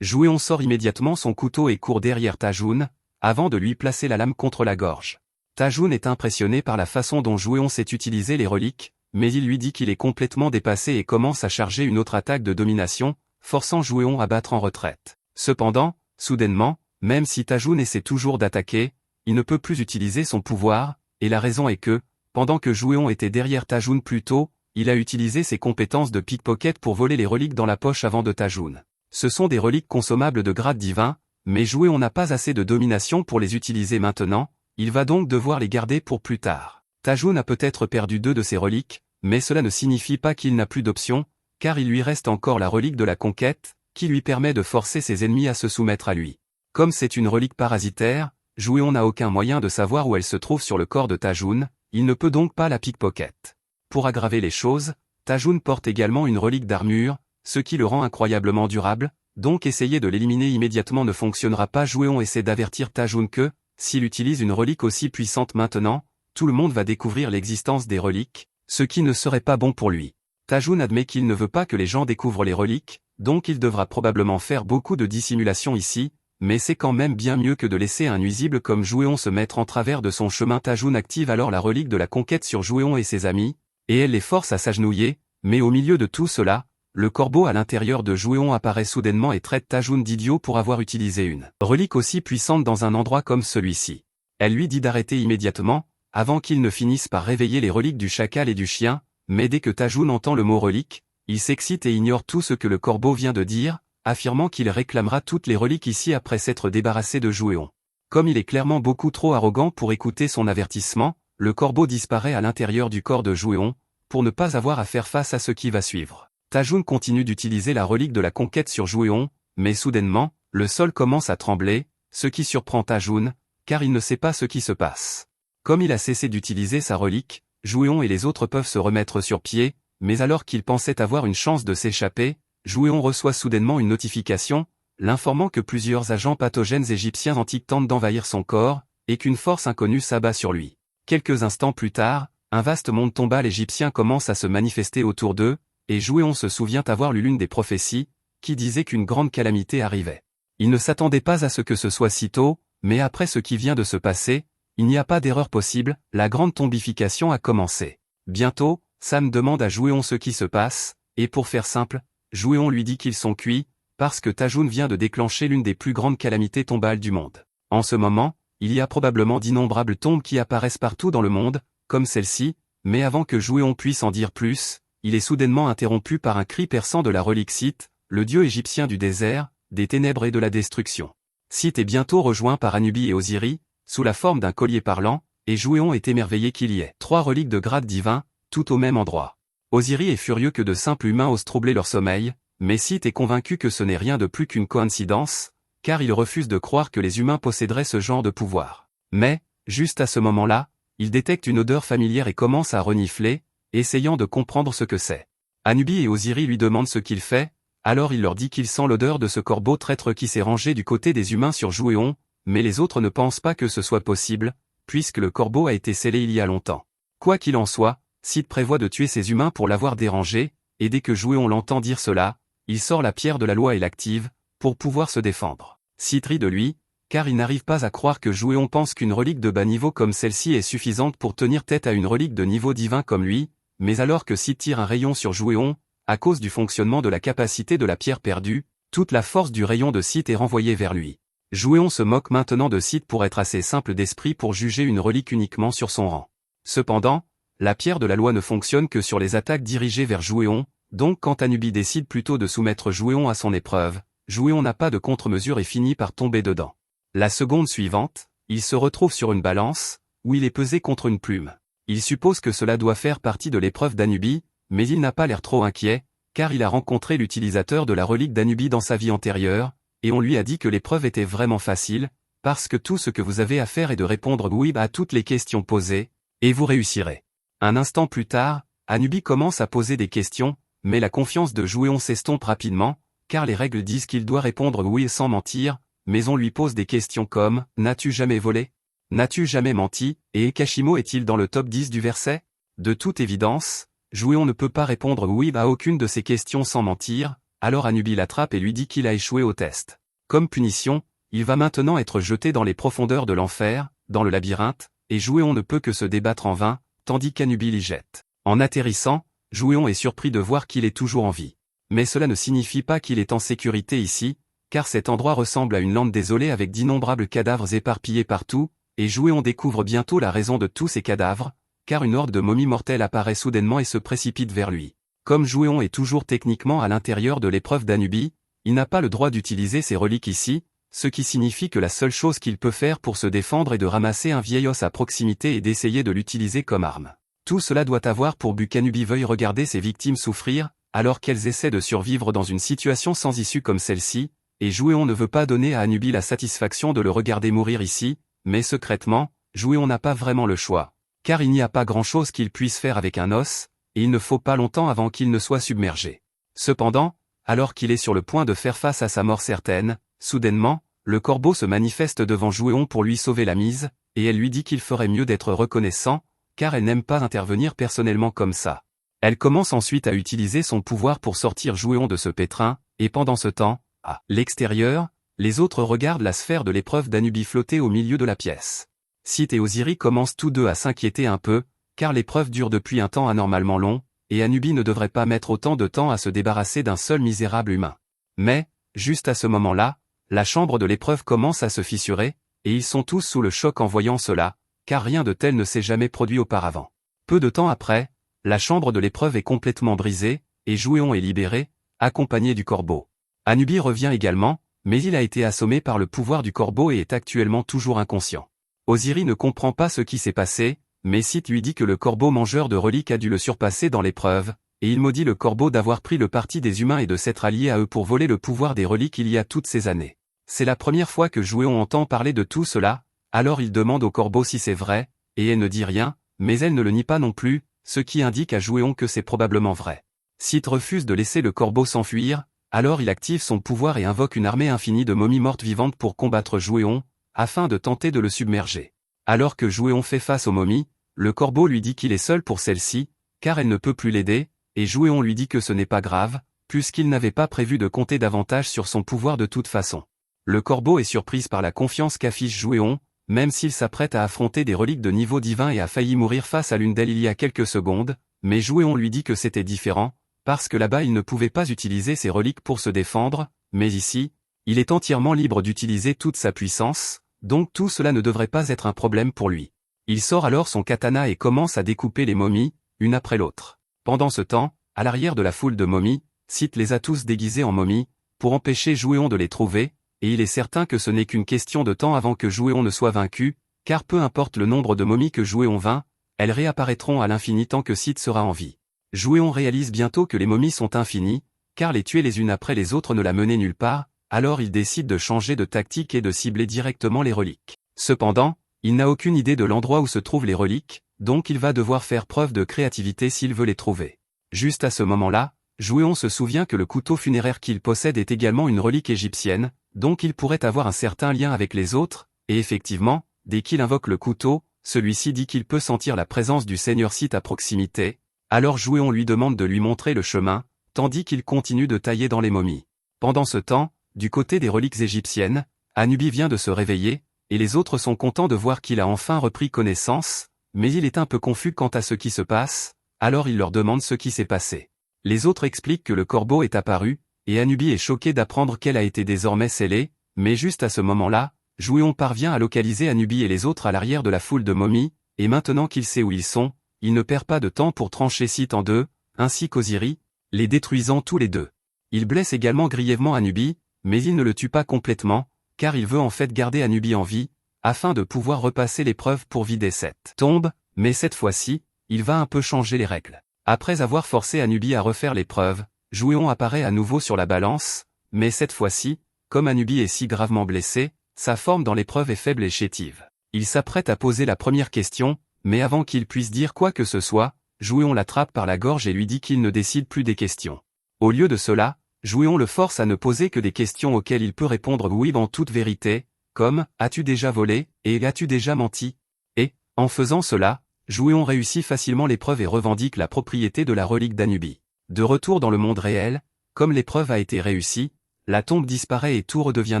Jouéon sort immédiatement son couteau et court derrière Tajun, avant de lui placer la lame contre la gorge. Tajun est impressionné par la façon dont Jouéon sait utiliser les reliques, mais il lui dit qu'il est complètement dépassé et commence à charger une autre attaque de domination, forçant Jouéon à battre en retraite. Cependant, soudainement, même si Tajun essaie toujours d'attaquer, il ne peut plus utiliser son pouvoir, et la raison est que, pendant que Jouéon était derrière Tajun plus tôt, il a utilisé ses compétences de pickpocket pour voler les reliques dans la poche avant de Tajun. Ce sont des reliques consommables de grade divin, mais Jouéon n'a pas assez de domination pour les utiliser maintenant, il va donc devoir les garder pour plus tard. Tajun a peut-être perdu 2 de ses reliques, mais cela ne signifie pas qu'il n'a plus d'option, car il lui reste encore la relique de la conquête, qui lui permet de forcer ses ennemis à se soumettre à lui. Comme c'est une relique parasitaire, Jouéon n'a aucun moyen de savoir où elle se trouve sur le corps de Tajun, il ne peut donc pas la pickpocket. Pour aggraver les choses, Tajun porte également une relique d'armure, ce qui le rend incroyablement durable, donc essayer de l'éliminer immédiatement ne fonctionnera pas. Jouéon essaie d'avertir Tajun que, s'il utilise une relique aussi puissante maintenant, tout le monde va découvrir l'existence des reliques, ce qui ne serait pas bon pour lui. Tajun admet qu'il ne veut pas que les gens découvrent les reliques, donc il devra probablement faire beaucoup de dissimulation ici, mais c'est quand même bien mieux que de laisser un nuisible comme Jouéon se mettre en travers de son chemin. Tajun active alors la relique de la conquête sur Jouéon et ses amis, et elle les force à s'agenouiller, mais au milieu de tout cela, le corbeau à l'intérieur de Jouéon apparaît soudainement et traite Tajun d'idiot pour avoir utilisé une relique aussi puissante dans un endroit comme celui-ci. Elle lui dit d'arrêter immédiatement, avant qu'il ne finisse par réveiller les reliques du chacal et du chien, mais dès que Tajun entend le mot relique, il s'excite et ignore tout ce que le corbeau vient de dire, affirmant qu'il réclamera toutes les reliques ici après s'être débarrassé de Jouéon. Comme il est clairement beaucoup trop arrogant pour écouter son avertissement, le corbeau disparaît à l'intérieur du corps de Jouéon, pour ne pas avoir à faire face à ce qui va suivre. Tajun continue d'utiliser la relique de la conquête sur Jouéon, mais soudainement, le sol commence à trembler, ce qui surprend Tajun, car il ne sait pas ce qui se passe. Comme il a cessé d'utiliser sa relique, Jouéon et les autres peuvent se remettre sur pied, mais alors qu'il pensait avoir une chance de s'échapper, Jouéon reçoit soudainement une notification, l'informant que plusieurs agents pathogènes égyptiens antiques tentent d'envahir son corps, et qu'une force inconnue s'abat sur lui. Quelques instants plus tard, un vaste monde tombal égyptien commence à se manifester autour d'eux, et Jouéon se souvient avoir lu l'une des prophéties, qui disait qu'une grande calamité arrivait. Il ne s'attendait pas à ce que ce soit si tôt, mais après ce qui vient de se passer, il n'y a pas d'erreur possible, la grande tombification a commencé. Bientôt, Sam demande à Jouéon ce qui se passe, et pour faire simple, Jouéon lui dit qu'ils sont cuits, parce que Tajun vient de déclencher l'une des plus grandes calamités tombales du monde. En ce moment, il y a probablement d'innombrables tombes qui apparaissent partout dans le monde, comme celle-ci, mais avant que Jouéon puisse en dire plus, il est soudainement interrompu par un cri perçant de la relique Sith, le dieu égyptien du désert, des ténèbres et de la destruction. Sith est bientôt rejoint par Anubis et Osiris, sous la forme d'un collier parlant, et Jouéon est émerveillé qu'il y ait 3 reliques de grade divin, tout au même endroit. Osiris est furieux que de simples humains osent troubler leur sommeil, mais Sith est convaincu que ce n'est rien de plus qu'une coïncidence, car il refuse de croire que les humains posséderaient ce genre de pouvoir. Mais, juste à ce moment-là, il détecte une odeur familière et commence à renifler, essayant de comprendre ce que c'est. Anubis et Osiris lui demandent ce qu'il fait, alors il leur dit qu'il sent l'odeur de ce corbeau traître qui s'est rangé du côté des humains sur Jouéon, mais les autres ne pensent pas que ce soit possible, puisque le corbeau a été scellé il y a longtemps. Quoi qu'il en soit, Sith prévoit de tuer ces humains pour l'avoir dérangé, et dès que Jouéon l'entend dire cela, il sort la pierre de la loi et l'active, pour pouvoir se défendre. Sith rit de lui, car il n'arrive pas à croire que Jouéon pense qu'une relique de bas niveau comme celle-ci est suffisante pour tenir tête à une relique de niveau divin comme lui, mais alors que Sith tire un rayon sur Jouéon, à cause du fonctionnement de la capacité de la pierre perdue, toute la force du rayon de Sith est renvoyée vers lui. Jouéon se moque maintenant de Sith pour être assez simple d'esprit pour juger une relique uniquement sur son rang. Cependant, la pierre de la loi ne fonctionne que sur les attaques dirigées vers Jouéon, donc quand Anubis décide plutôt de soumettre Jouéon à son épreuve, Jouéon n'a pas de contre-mesure et finit par tomber dedans. La seconde suivante, il se retrouve sur une balance, où il est pesé contre une plume. Il suppose que cela doit faire partie de l'épreuve d'Anubis, mais il n'a pas l'air trop inquiet, car il a rencontré l'utilisateur de la relique d'Anubis dans sa vie antérieure, et on lui a dit que l'épreuve était vraiment facile, parce que tout ce que vous avez à faire est de répondre oui à toutes les questions posées, et vous réussirez. Un instant plus tard, Anubis commence à poser des questions, mais la confiance de Jouéon s'estompe rapidement, car les règles disent qu'il doit répondre oui sans mentir, mais on lui pose des questions comme « N'as-tu jamais volé ? N'as-tu jamais menti ?» et « Kashimo est-il dans le top 10 du verset ?» De toute évidence, Jouéon ne peut pas répondre oui à aucune de ces questions sans mentir, alors Anubis l'attrape et lui dit qu'il a échoué au test. Comme punition, il va maintenant être jeté dans les profondeurs de l'enfer, dans le labyrinthe, et Jouéon ne peut que se débattre en vain, tandis qu'Anubis l'y jette. En atterrissant, Jouéon est surpris de voir qu'il est toujours en vie. Mais cela ne signifie pas qu'il est en sécurité ici, car cet endroit ressemble à une lande désolée avec d'innombrables cadavres éparpillés partout, et Jouéon découvre bientôt la raison de tous ces cadavres, car une horde de momies mortelles apparaît soudainement et se précipite vers lui. Comme Jouéon est toujours techniquement à l'intérieur de l'épreuve d'Anubis, il n'a pas le droit d'utiliser ses reliques ici, ce qui signifie que la seule chose qu'il peut faire pour se défendre est de ramasser un vieil os à proximité et d'essayer de l'utiliser comme arme. Tout cela doit avoir pour but qu'Anubis veuille regarder ses victimes souffrir, alors qu'elles essaient de survivre dans une situation sans issue comme celle-ci, et Jouéon ne veut pas donner à Anubis la satisfaction de le regarder mourir ici, mais secrètement, Jouéon n'a pas vraiment le choix. Car il n'y a pas grand-chose qu'il puisse faire avec un os, et il ne faut pas longtemps avant qu'il ne soit submergé. Cependant, alors qu'il est sur le point de faire face à sa mort certaine, soudainement, le corbeau se manifeste devant Jouéon pour lui sauver la mise, et elle lui dit qu'il ferait mieux d'être reconnaissant, car elle n'aime pas intervenir personnellement comme ça. Elle commence ensuite à utiliser son pouvoir pour sortir Jouéon de ce pétrin, et pendant ce temps, à l'extérieur, les autres regardent la sphère de l'épreuve d'Anubis flotter au milieu de la pièce. Sith et Osiris commencent tous deux à s'inquiéter un peu, car l'épreuve dure depuis un temps anormalement long, et Anubis ne devrait pas mettre autant de temps à se débarrasser d'un seul misérable humain. Mais, juste à ce moment-là, la chambre de l'épreuve commence à se fissurer, et ils sont tous sous le choc en voyant cela, car rien de tel ne s'est jamais produit auparavant. Peu de temps après, la chambre de l'épreuve est complètement brisée, et Jouéon est libéré, accompagné du corbeau. Anubis revient également, mais il a été assommé par le pouvoir du corbeau et est actuellement toujours inconscient. Osiris ne comprend pas ce qui s'est passé, mais Sith lui dit que le corbeau mangeur de reliques a dû le surpasser dans l'épreuve, et il maudit le corbeau d'avoir pris le parti des humains et de s'être allié à eux pour voler le pouvoir des reliques il y a toutes ces années. C'est la première fois que Jouéon entend parler de tout cela, alors il demande au corbeau si c'est vrai, et elle ne dit rien, mais elle ne le nie pas non plus, ce qui indique à Jouéon que c'est probablement vrai. Sith refuse de laisser le corbeau s'enfuir, alors il active son pouvoir et invoque une armée infinie de momies mortes vivantes pour combattre Jouéon, afin de tenter de le submerger. Alors que Jouéon fait face aux momies, le corbeau lui dit qu'il est seul pour celle-ci, car elle ne peut plus l'aider, et Jouéon lui dit que ce n'est pas grave, puisqu'il n'avait pas prévu de compter davantage sur son pouvoir de toute façon. Le corbeau est surpris par la confiance qu'affiche Jouéon, même s'il s'apprête à affronter des reliques de niveau divin et a failli mourir face à l'une d'elles il y a quelques secondes, mais Jouéon lui dit que c'était différent, parce que là-bas il ne pouvait pas utiliser ses reliques pour se défendre, mais ici, il est entièrement libre d'utiliser toute sa puissance, donc tout cela ne devrait pas être un problème pour lui. Il sort alors son katana et commence à découper les momies, une après l'autre. Pendant ce temps, à l'arrière de la foule de momies, Sith les a tous déguisés en momies, pour empêcher Jouéon de les trouver, et il est certain que ce n'est qu'une question de temps avant que Jouéon ne soit vaincu, car peu importe le nombre de momies que Jouéon vainc, elles réapparaîtront à l'infini tant que Sith sera en vie. Jouéon réalise bientôt que les momies sont infinies, car les tuer les unes après les autres ne la menait nulle part, alors il décide de changer de tactique et de cibler directement les reliques. Cependant, il n'a aucune idée de l'endroit où se trouvent les reliques, donc il va devoir faire preuve de créativité s'il veut les trouver. Juste à ce moment-là, Jouéon se souvient que le couteau funéraire qu'il possède est également une relique égyptienne, donc il pourrait avoir un certain lien avec les autres, et effectivement, dès qu'il invoque le couteau, celui-ci dit qu'il peut sentir la présence du Seigneur Sith à proximité, alors Jouéon lui demande de lui montrer le chemin, tandis qu'il continue de tailler dans les momies. Pendant ce temps, du côté des reliques égyptiennes, Anubis vient de se réveiller, et les autres sont contents de voir qu'il a enfin repris connaissance, mais il est un peu confus quant à ce qui se passe, alors il leur demande ce qui s'est passé. Les autres expliquent que le corbeau est apparu, et Anubis est choqué d'apprendre qu'elle a été désormais scellée, mais juste à ce moment-là, Jouéon parvient à localiser Anubis et les autres à l'arrière de la foule de momies, et maintenant qu'il sait où ils sont, il ne perd pas de temps pour trancher Sith en deux, ainsi qu'Osiris, les détruisant tous les deux. Il blesse également grièvement Anubis, mais il ne le tue pas complètement, car il veut en fait garder Anubis en vie, afin de pouvoir repasser l'épreuve pour vider cette tombe, mais cette fois-ci, il va un peu changer les règles. Après avoir forcé Anubis à refaire l'épreuve, Jouéon apparaît à nouveau sur la balance, mais cette fois-ci, comme Anubis est si gravement blessé, Sa forme dans l'épreuve est faible et chétive. Il s'apprête à poser la première question, mais avant qu'il puisse dire quoi que ce soit, Jouéon l'attrape par la gorge et lui dit qu'il ne décide plus des questions. Au lieu de cela, Jouéon le force à ne poser que des questions auxquelles il peut répondre oui en toute vérité, comme « As-tu déjà volé ?» et « As-tu déjà menti ?» Et, en faisant cela, Jouéon réussit facilement l'épreuve et revendique la propriété de la relique d'Anubis. De retour dans le monde réel, comme l'épreuve a été réussie, la tombe disparaît et tout redevient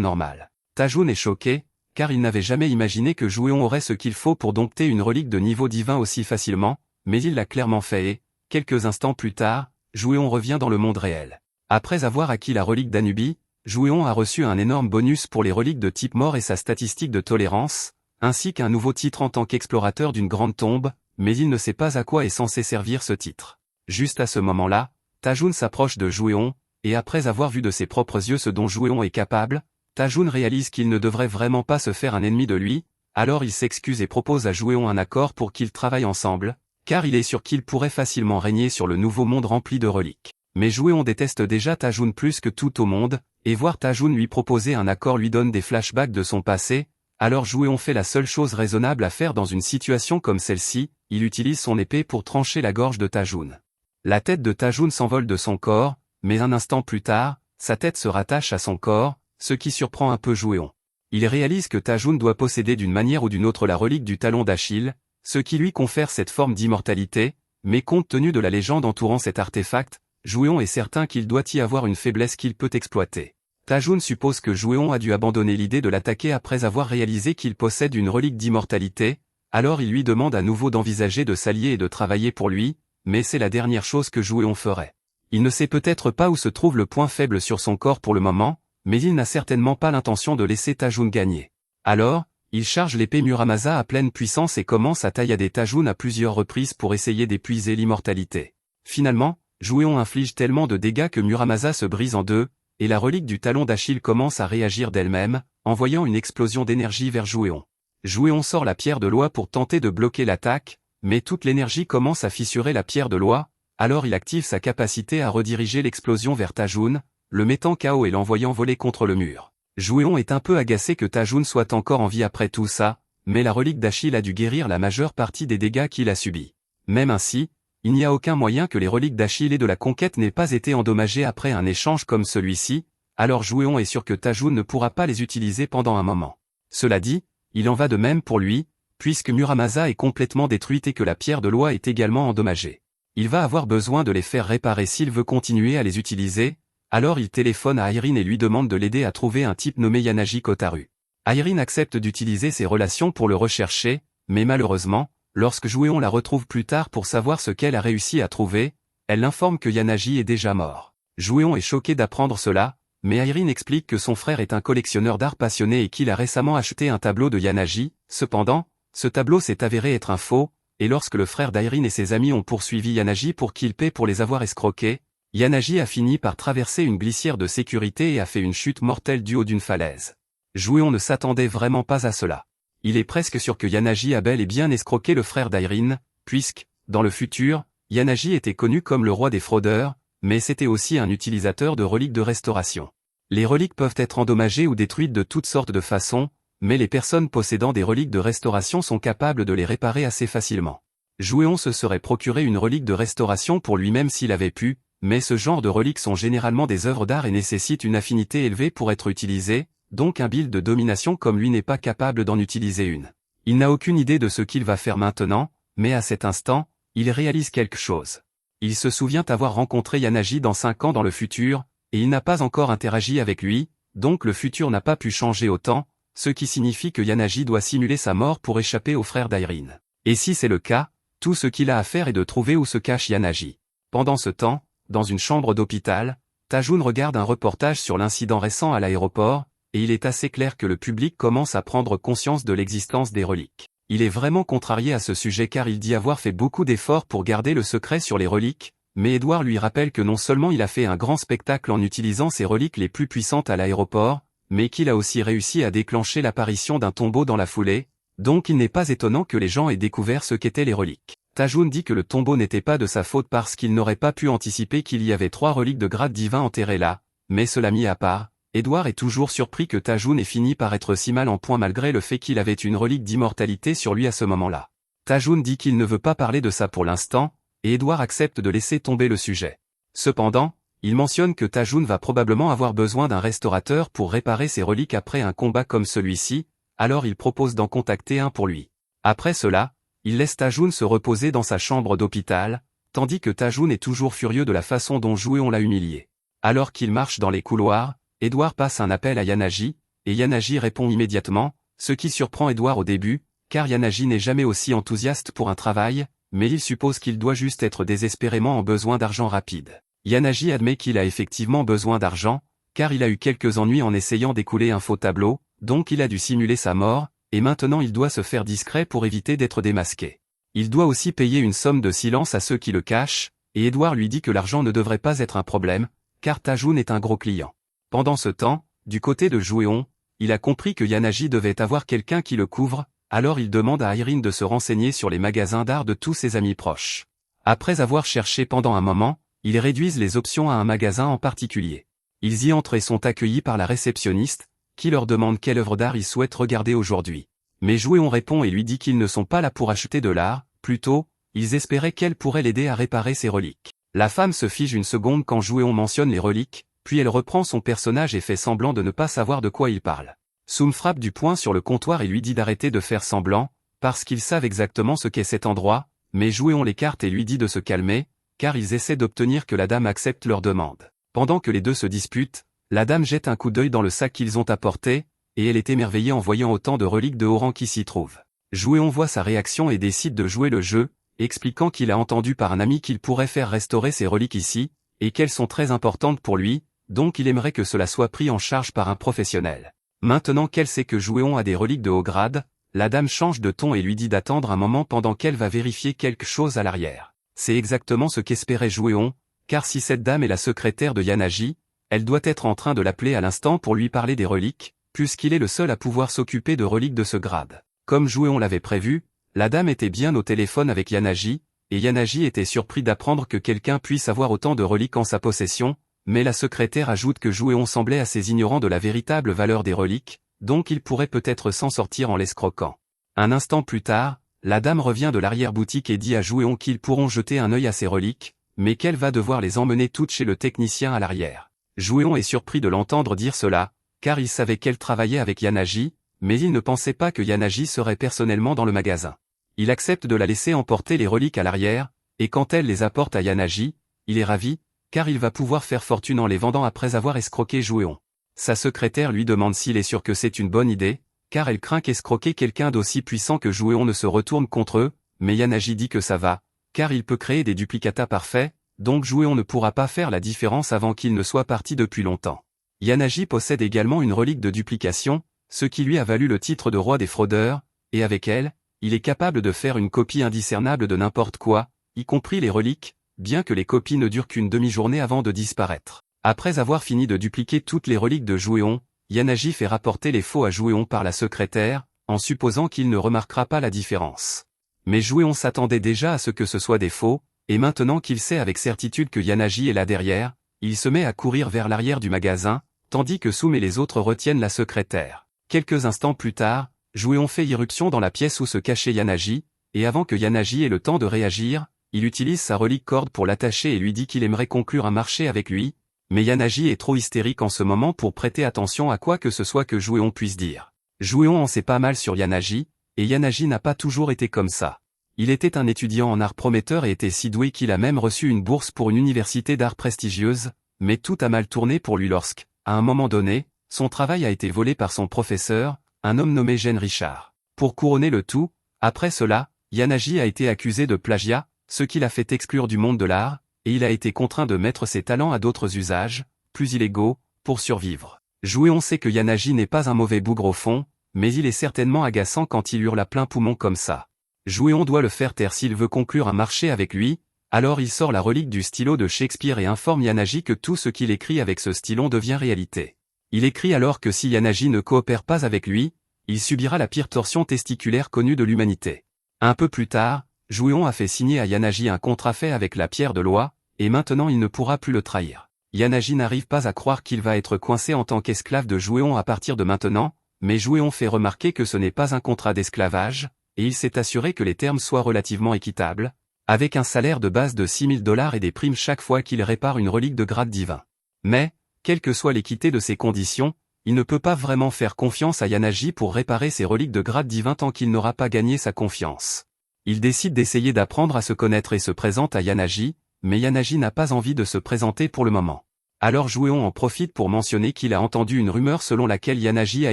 normal. Tajoun est choqué, car il n'avait jamais imaginé que Jouéon aurait ce qu'il faut pour dompter une relique de niveau divin aussi facilement, mais il l'a clairement fait et, quelques instants plus tard, Jouéon revient dans le monde réel. Après avoir acquis la relique d'Anubis, Jouéon a reçu un énorme bonus pour les reliques de type mort et sa statistique de tolérance, ainsi qu'un nouveau titre en tant qu'explorateur d'une grande tombe, mais il ne sait pas à quoi est censé servir ce titre. Juste à ce moment-là, Tajoun s'approche de Jouéon, et après avoir vu de ses propres yeux ce dont Jouéon est capable, Tajoun réalise qu'il ne devrait vraiment pas se faire un ennemi de lui, alors il s'excuse et propose à Jouéon un accord pour qu'ils travaillent ensemble, car il est sûr qu'il pourrait facilement régner sur le nouveau monde rempli de reliques. Mais Jouéon déteste déjà Tajoun plus que tout au monde, et voir Tajoun lui proposer un accord lui donne des flashbacks de son passé, alors Jouéon fait la seule chose raisonnable à faire dans une situation comme celle-ci, il utilise son épée pour trancher la gorge de Tajoun. La tête de Tajoun s'envole de son corps, mais un instant plus tard, sa tête se rattache à son corps, ce qui surprend un peu Jouéon. Il réalise que Tajoun doit posséder d'une manière ou d'une autre la relique du talon d'Achille, ce qui lui confère cette forme d'immortalité, mais compte tenu de la légende entourant cet artefact, Jouéon est certain qu'il doit y avoir une faiblesse qu'il peut exploiter. Tajoun suppose que Jouéon a dû abandonner l'idée de l'attaquer après avoir réalisé qu'il possède une relique d'immortalité, alors il lui demande à nouveau d'envisager de s'allier et de travailler pour lui, mais c'est la dernière chose que Jouéon ferait. Il ne sait peut-être pas où se trouve le point faible sur son corps pour le moment, mais il n'a certainement pas l'intention de laisser Tajoun gagner. Alors, il charge l'épée Muramasa à pleine puissance et commence à taillader Tajoun à plusieurs reprises pour essayer d'épuiser l'immortalité. Finalement, Jouéon inflige tellement de dégâts que Muramasa se brise en deux, et la relique du talon d'Achille commence à réagir d'elle-même, envoyant une explosion d'énergie vers Jouéon. Jouéon sort la pierre de loi pour tenter de bloquer l'attaque, mais toute l'énergie commence à fissurer la pierre de loi, alors il active sa capacité à rediriger l'explosion vers Tajoun, le mettant KO et l'envoyant voler contre le mur. Jouéon est un peu agacé que Tajoun soit encore en vie après tout ça, mais la relique d'Achille a dû guérir la majeure partie des dégâts qu'il a subis. Même ainsi, il n'y a aucun moyen que les reliques d'Achille et de la conquête n'aient pas été endommagées après un échange comme celui-ci, alors Jouéon est sûr que Tajoun ne pourra pas les utiliser pendant un moment. Cela dit, il en va de même pour lui, puisque Muramasa est complètement détruite et que la pierre de loi est également endommagée. Il va avoir besoin de les faire réparer s'il veut continuer à les utiliser, alors il téléphone à Irene et lui demande de l'aider à trouver un type nommé Yanaji Kotaru. Irene accepte d'utiliser ses relations pour le rechercher, mais malheureusement, lorsque Jouéon la retrouve plus tard pour savoir ce qu'elle a réussi à trouver, elle l'informe que Yanaji est déjà mort. Jouéon est choqué d'apprendre cela, mais Irene explique que son frère est un collectionneur d'art passionné et qu'il a récemment acheté un tableau de Yanaji. Cependant, ce tableau s'est avéré être un faux, et lorsque le frère d'Irene et ses amis ont poursuivi Yanaji pour qu'il paie pour les avoir escroqués, Yanaji a fini par traverser une glissière de sécurité et a fait une chute mortelle du haut d'une falaise. Jouéon ne s'attendait vraiment pas à cela. Il est presque sûr que Yanaji a bel et bien escroqué le frère d'Irene, puisque, dans le futur, Yanaji était connu comme le roi des fraudeurs, mais c'était aussi un utilisateur de reliques de restauration. Les reliques peuvent être endommagées ou détruites de toutes sortes de façons, mais les personnes possédant des reliques de restauration sont capables de les réparer assez facilement. Jouéon se serait procuré une relique de restauration pour lui-même s'il avait pu, mais ce genre de reliques sont généralement des œuvres d'art et nécessitent une affinité élevée pour être utilisées, donc un build de domination comme lui n'est pas capable d'en utiliser une. Il n'a aucune idée de ce qu'il va faire maintenant, mais à cet instant, il réalise quelque chose. Il se souvient avoir rencontré Yanaji dans 5 ans dans le futur, et il n'a pas encore interagi avec lui, donc le futur n'a pas pu changer autant, ce qui signifie que Yanaji doit simuler sa mort pour échapper au frère d'Irene. Et si c'est le cas, tout ce qu'il a à faire est de trouver où se cache Yanaji. Pendant ce temps, dans une chambre d'hôpital, Tajoun regarde un reportage sur l'incident récent à l'aéroport, et il est assez clair que le public commence à prendre conscience de l'existence des reliques. Il est vraiment contrarié à ce sujet car il dit avoir fait beaucoup d'efforts pour garder le secret sur les reliques, mais Edward lui rappelle que non seulement il a fait un grand spectacle en utilisant ses reliques les plus puissantes à l'aéroport, mais qu'il a aussi réussi à déclencher l'apparition d'un tombeau dans la foulée, donc il n'est pas étonnant que les gens aient découvert ce qu'étaient les reliques. Tajoun dit que le tombeau n'était pas de sa faute parce qu'il n'aurait pas pu anticiper qu'il y avait 3 reliques de grade divin enterrées là, mais cela mis à part, Edouard est toujours surpris que Tajun ait fini par être si mal en point malgré le fait qu'il avait une relique d'immortalité sur lui à ce moment-là. Tajun dit qu'il ne veut pas parler de ça pour l'instant, et Edouard accepte de laisser tomber le sujet. Cependant, il mentionne que Tajun va probablement avoir besoin d'un restaurateur pour réparer ses reliques après un combat comme celui-ci, alors il propose d'en contacter un pour lui. Après cela, il laisse Tajun se reposer dans sa chambre d'hôpital, tandis que Tajun est toujours furieux de la façon dont Jouéon l'a humilié. Alors qu'il marche dans les couloirs, Edouard passe un appel à Yanagi, et Yanagi répond immédiatement, ce qui surprend Edouard au début, car Yanagi n'est jamais aussi enthousiaste pour un travail, mais il suppose qu'il doit juste être désespérément en besoin d'argent rapide. Yanagi admet qu'il a effectivement besoin d'argent, car il a eu quelques ennuis en essayant d'écouler un faux tableau, donc il a dû simuler sa mort, et maintenant il doit se faire discret pour éviter d'être démasqué. Il doit aussi payer une somme de silence à ceux qui le cachent, et Edouard lui dit que l'argent ne devrait pas être un problème, car Tajun est un gros client. Pendant ce temps, du côté de Jouéon, il a compris que Yanagi devait avoir quelqu'un qui le couvre, alors il demande à Irine de se renseigner sur les magasins d'art de tous ses amis proches. Après avoir cherché pendant un moment, ils réduisent les options à un magasin en particulier. Ils y entrent et sont accueillis par la réceptionniste, qui leur demande quelle œuvre d'art ils souhaitent regarder aujourd'hui. Mais Jouéon répond et lui dit qu'ils ne sont pas là pour acheter de l'art, plutôt, ils espéraient qu'elle pourrait l'aider à réparer ses reliques. La femme se fige une seconde quand Jouéon mentionne les reliques, puis elle reprend son personnage et fait semblant de ne pas savoir de quoi il parle. Soum frappe du poing sur le comptoir et lui dit d'arrêter de faire semblant, parce qu'ils savent exactement ce qu'est cet endroit, mais Jouéon l'écarte et lui dit de se calmer, car ils essaient d'obtenir que la dame accepte leur demande. Pendant que les deux se disputent, la dame jette un coup d'œil dans le sac qu'ils ont apporté, et elle est émerveillée en voyant autant de reliques de haut rang qui s'y trouvent. Jouéon voit sa réaction et décide de jouer le jeu, expliquant qu'il a entendu par un ami qu'il pourrait faire restaurer ses reliques ici, et qu'elles sont très importantes pour lui, donc il aimerait que cela soit pris en charge par un professionnel. Maintenant qu'elle sait que Jouéon a des reliques de haut grade, la dame change de ton et lui dit d'attendre un moment pendant qu'elle va vérifier quelque chose à l'arrière. C'est exactement ce qu'espérait Jouéon, car si cette dame est la secrétaire de Yanagi, elle doit être en train de l'appeler à l'instant pour lui parler des reliques, puisqu'il est le seul à pouvoir s'occuper de reliques de ce grade. Comme Jouéon l'avait prévu, la dame était bien au téléphone avec Yanagi, et Yanagi était surpris d'apprendre que quelqu'un puisse avoir autant de reliques en sa possession, mais la secrétaire ajoute que Jouéon semblait assez ignorant de la véritable valeur des reliques, donc il pourrait peut-être s'en sortir en l'escroquant. Un instant plus tard, la dame revient de l'arrière-boutique et dit à Jouéon qu'ils pourront jeter un œil à ses reliques, mais qu'elle va devoir les emmener toutes chez le technicien à l'arrière. Jouéon est surpris de l'entendre dire cela, car il savait qu'elle travaillait avec Yanagi, mais il ne pensait pas que Yanagi serait personnellement dans le magasin. Il accepte de la laisser emporter les reliques à l'arrière, et quand elle les apporte à Yanagi, il est ravi, car il va pouvoir faire fortune en les vendant après avoir escroqué Jouéon. Sa secrétaire lui demande s'il est sûr que c'est une bonne idée, car elle craint qu'escroquer quelqu'un d'aussi puissant que Jouéon ne se retourne contre eux, mais Yanagi dit que ça va, car il peut créer des duplicata parfaits, donc Jouéon ne pourra pas faire la différence avant qu'il ne soit parti depuis longtemps. Yanagi possède également une relique de duplication, ce qui lui a valu le titre de roi des fraudeurs, et avec elle, il est capable de faire une copie indiscernable de n'importe quoi, y compris les reliques, bien que les copies ne durent qu'une demi-journée avant de disparaître. Après avoir fini de dupliquer toutes les reliques de Jouéon, Yanagi fait rapporter les faux à Jouéon par la secrétaire, en supposant qu'il ne remarquera pas la différence. Mais Jouéon s'attendait déjà à ce que ce soit des faux, et maintenant qu'il sait avec certitude que Yanagi est là derrière, il se met à courir vers l'arrière du magasin, tandis que Soum et les autres retiennent la secrétaire. Quelques instants plus tard, Jouéon fait irruption dans la pièce où se cachait Yanagi, et avant que Yanagi ait le temps de réagir, il utilise sa relique corde pour l'attacher et lui dit qu'il aimerait conclure un marché avec lui, mais Yanagi est trop hystérique en ce moment pour prêter attention à quoi que ce soit que Jouéon puisse dire. Jouéon en sait pas mal sur Yanagi, et Yanagi n'a pas toujours été comme ça. Il était un étudiant en art prometteur et était si doué qu'il a même reçu une bourse pour une université d'art prestigieuse, mais tout a mal tourné pour lui lorsque, à un moment donné, son travail a été volé par son professeur, un homme nommé Gene Richard. Pour couronner le tout, après cela, Yanagi a été accusé de plagiat, ce qui l'a fait exclure du monde de l'art, et il a été contraint de mettre ses talents à d'autres usages, plus illégaux, pour survivre. Jouéon sait que Yanagi n'est pas un mauvais bougre au fond, mais il est certainement agaçant quand il hurle à plein poumon comme ça. Jouéon doit le faire taire s'il veut conclure un marché avec lui, alors il sort la relique du stylo de Shakespeare et informe Yanagi que tout ce qu'il écrit avec ce stylo devient réalité. Il écrit alors que si Yanagi ne coopère pas avec lui, il subira la pire torsion testiculaire connue de l'humanité. Un peu plus tard, Jouéon a fait signer à Yanagi un contrat fait avec la pierre de loi, et maintenant il ne pourra plus le trahir. Yanagi n'arrive pas à croire qu'il va être coincé en tant qu'esclave de Jouéon à partir de maintenant, mais Jouéon fait remarquer que ce n'est pas un contrat d'esclavage, et il s'est assuré que les termes soient relativement équitables, avec un salaire de base de 6 000 $ et des primes chaque fois qu'il répare une relique de grade divin. Mais, quelle que soit l'équité de ces conditions, il ne peut pas vraiment faire confiance à Yanagi pour réparer ses reliques de grade divin tant qu'il n'aura pas gagné sa confiance. Il décide d'essayer d'apprendre à se connaître et se présente à Yanagi, mais Yanagi n'a pas envie de se présenter pour le moment. Alors Jouéon en profite pour mentionner qu'il a entendu une rumeur selon laquelle Yanagi a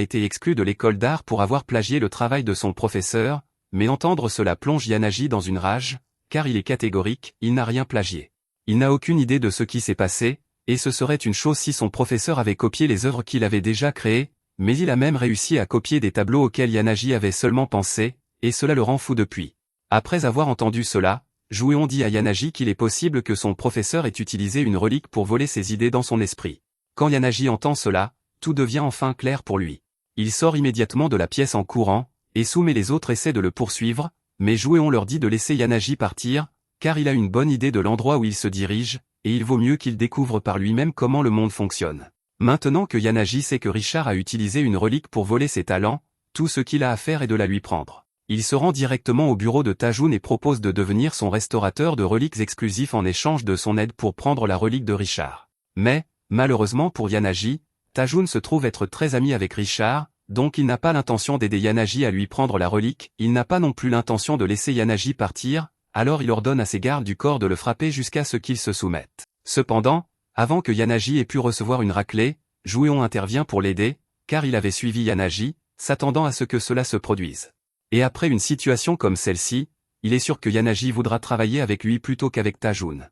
été exclu de l'école d'art pour avoir plagié le travail de son professeur, mais entendre cela plonge Yanagi dans une rage, car il est catégorique, il n'a rien plagié. Il n'a aucune idée de ce qui s'est passé, et ce serait une chose si son professeur avait copié les œuvres qu'il avait déjà créées, mais il a même réussi à copier des tableaux auxquels Yanagi avait seulement pensé, et cela le rend fou depuis. Après avoir entendu cela, Jouéon dit à Yanagi qu'il est possible que son professeur ait utilisé une relique pour voler ses idées dans son esprit. Quand Yanagi entend cela, tout devient enfin clair pour lui. Il sort immédiatement de la pièce en courant, et Soum et les autres essaient de le poursuivre, mais Jouéon leur dit de laisser Yanagi partir, car il a une bonne idée de l'endroit où il se dirige, et il vaut mieux qu'il découvre par lui-même comment le monde fonctionne. Maintenant que Yanagi sait que Richard a utilisé une relique pour voler ses talents, tout ce qu'il a à faire est de la lui prendre. Il se rend directement au bureau de Tajoun et propose de devenir son restaurateur de reliques exclusif en échange de son aide pour prendre la relique de Richard. Mais, malheureusement pour Yanagi, Tajoun se trouve être très ami avec Richard, donc il n'a pas l'intention d'aider Yanagi à lui prendre la relique, il n'a pas non plus l'intention de laisser Yanagi partir, alors il ordonne à ses gardes du corps de le frapper jusqu'à ce qu'il se soumette. Cependant, avant que Yanagi ait pu recevoir une raclée, Jouéon intervient pour l'aider, car il avait suivi Yanagi, s'attendant à ce que cela se produise. Et après une situation comme celle-ci, il est sûr que Yanagi voudra travailler avec lui plutôt qu'avec Tajoun.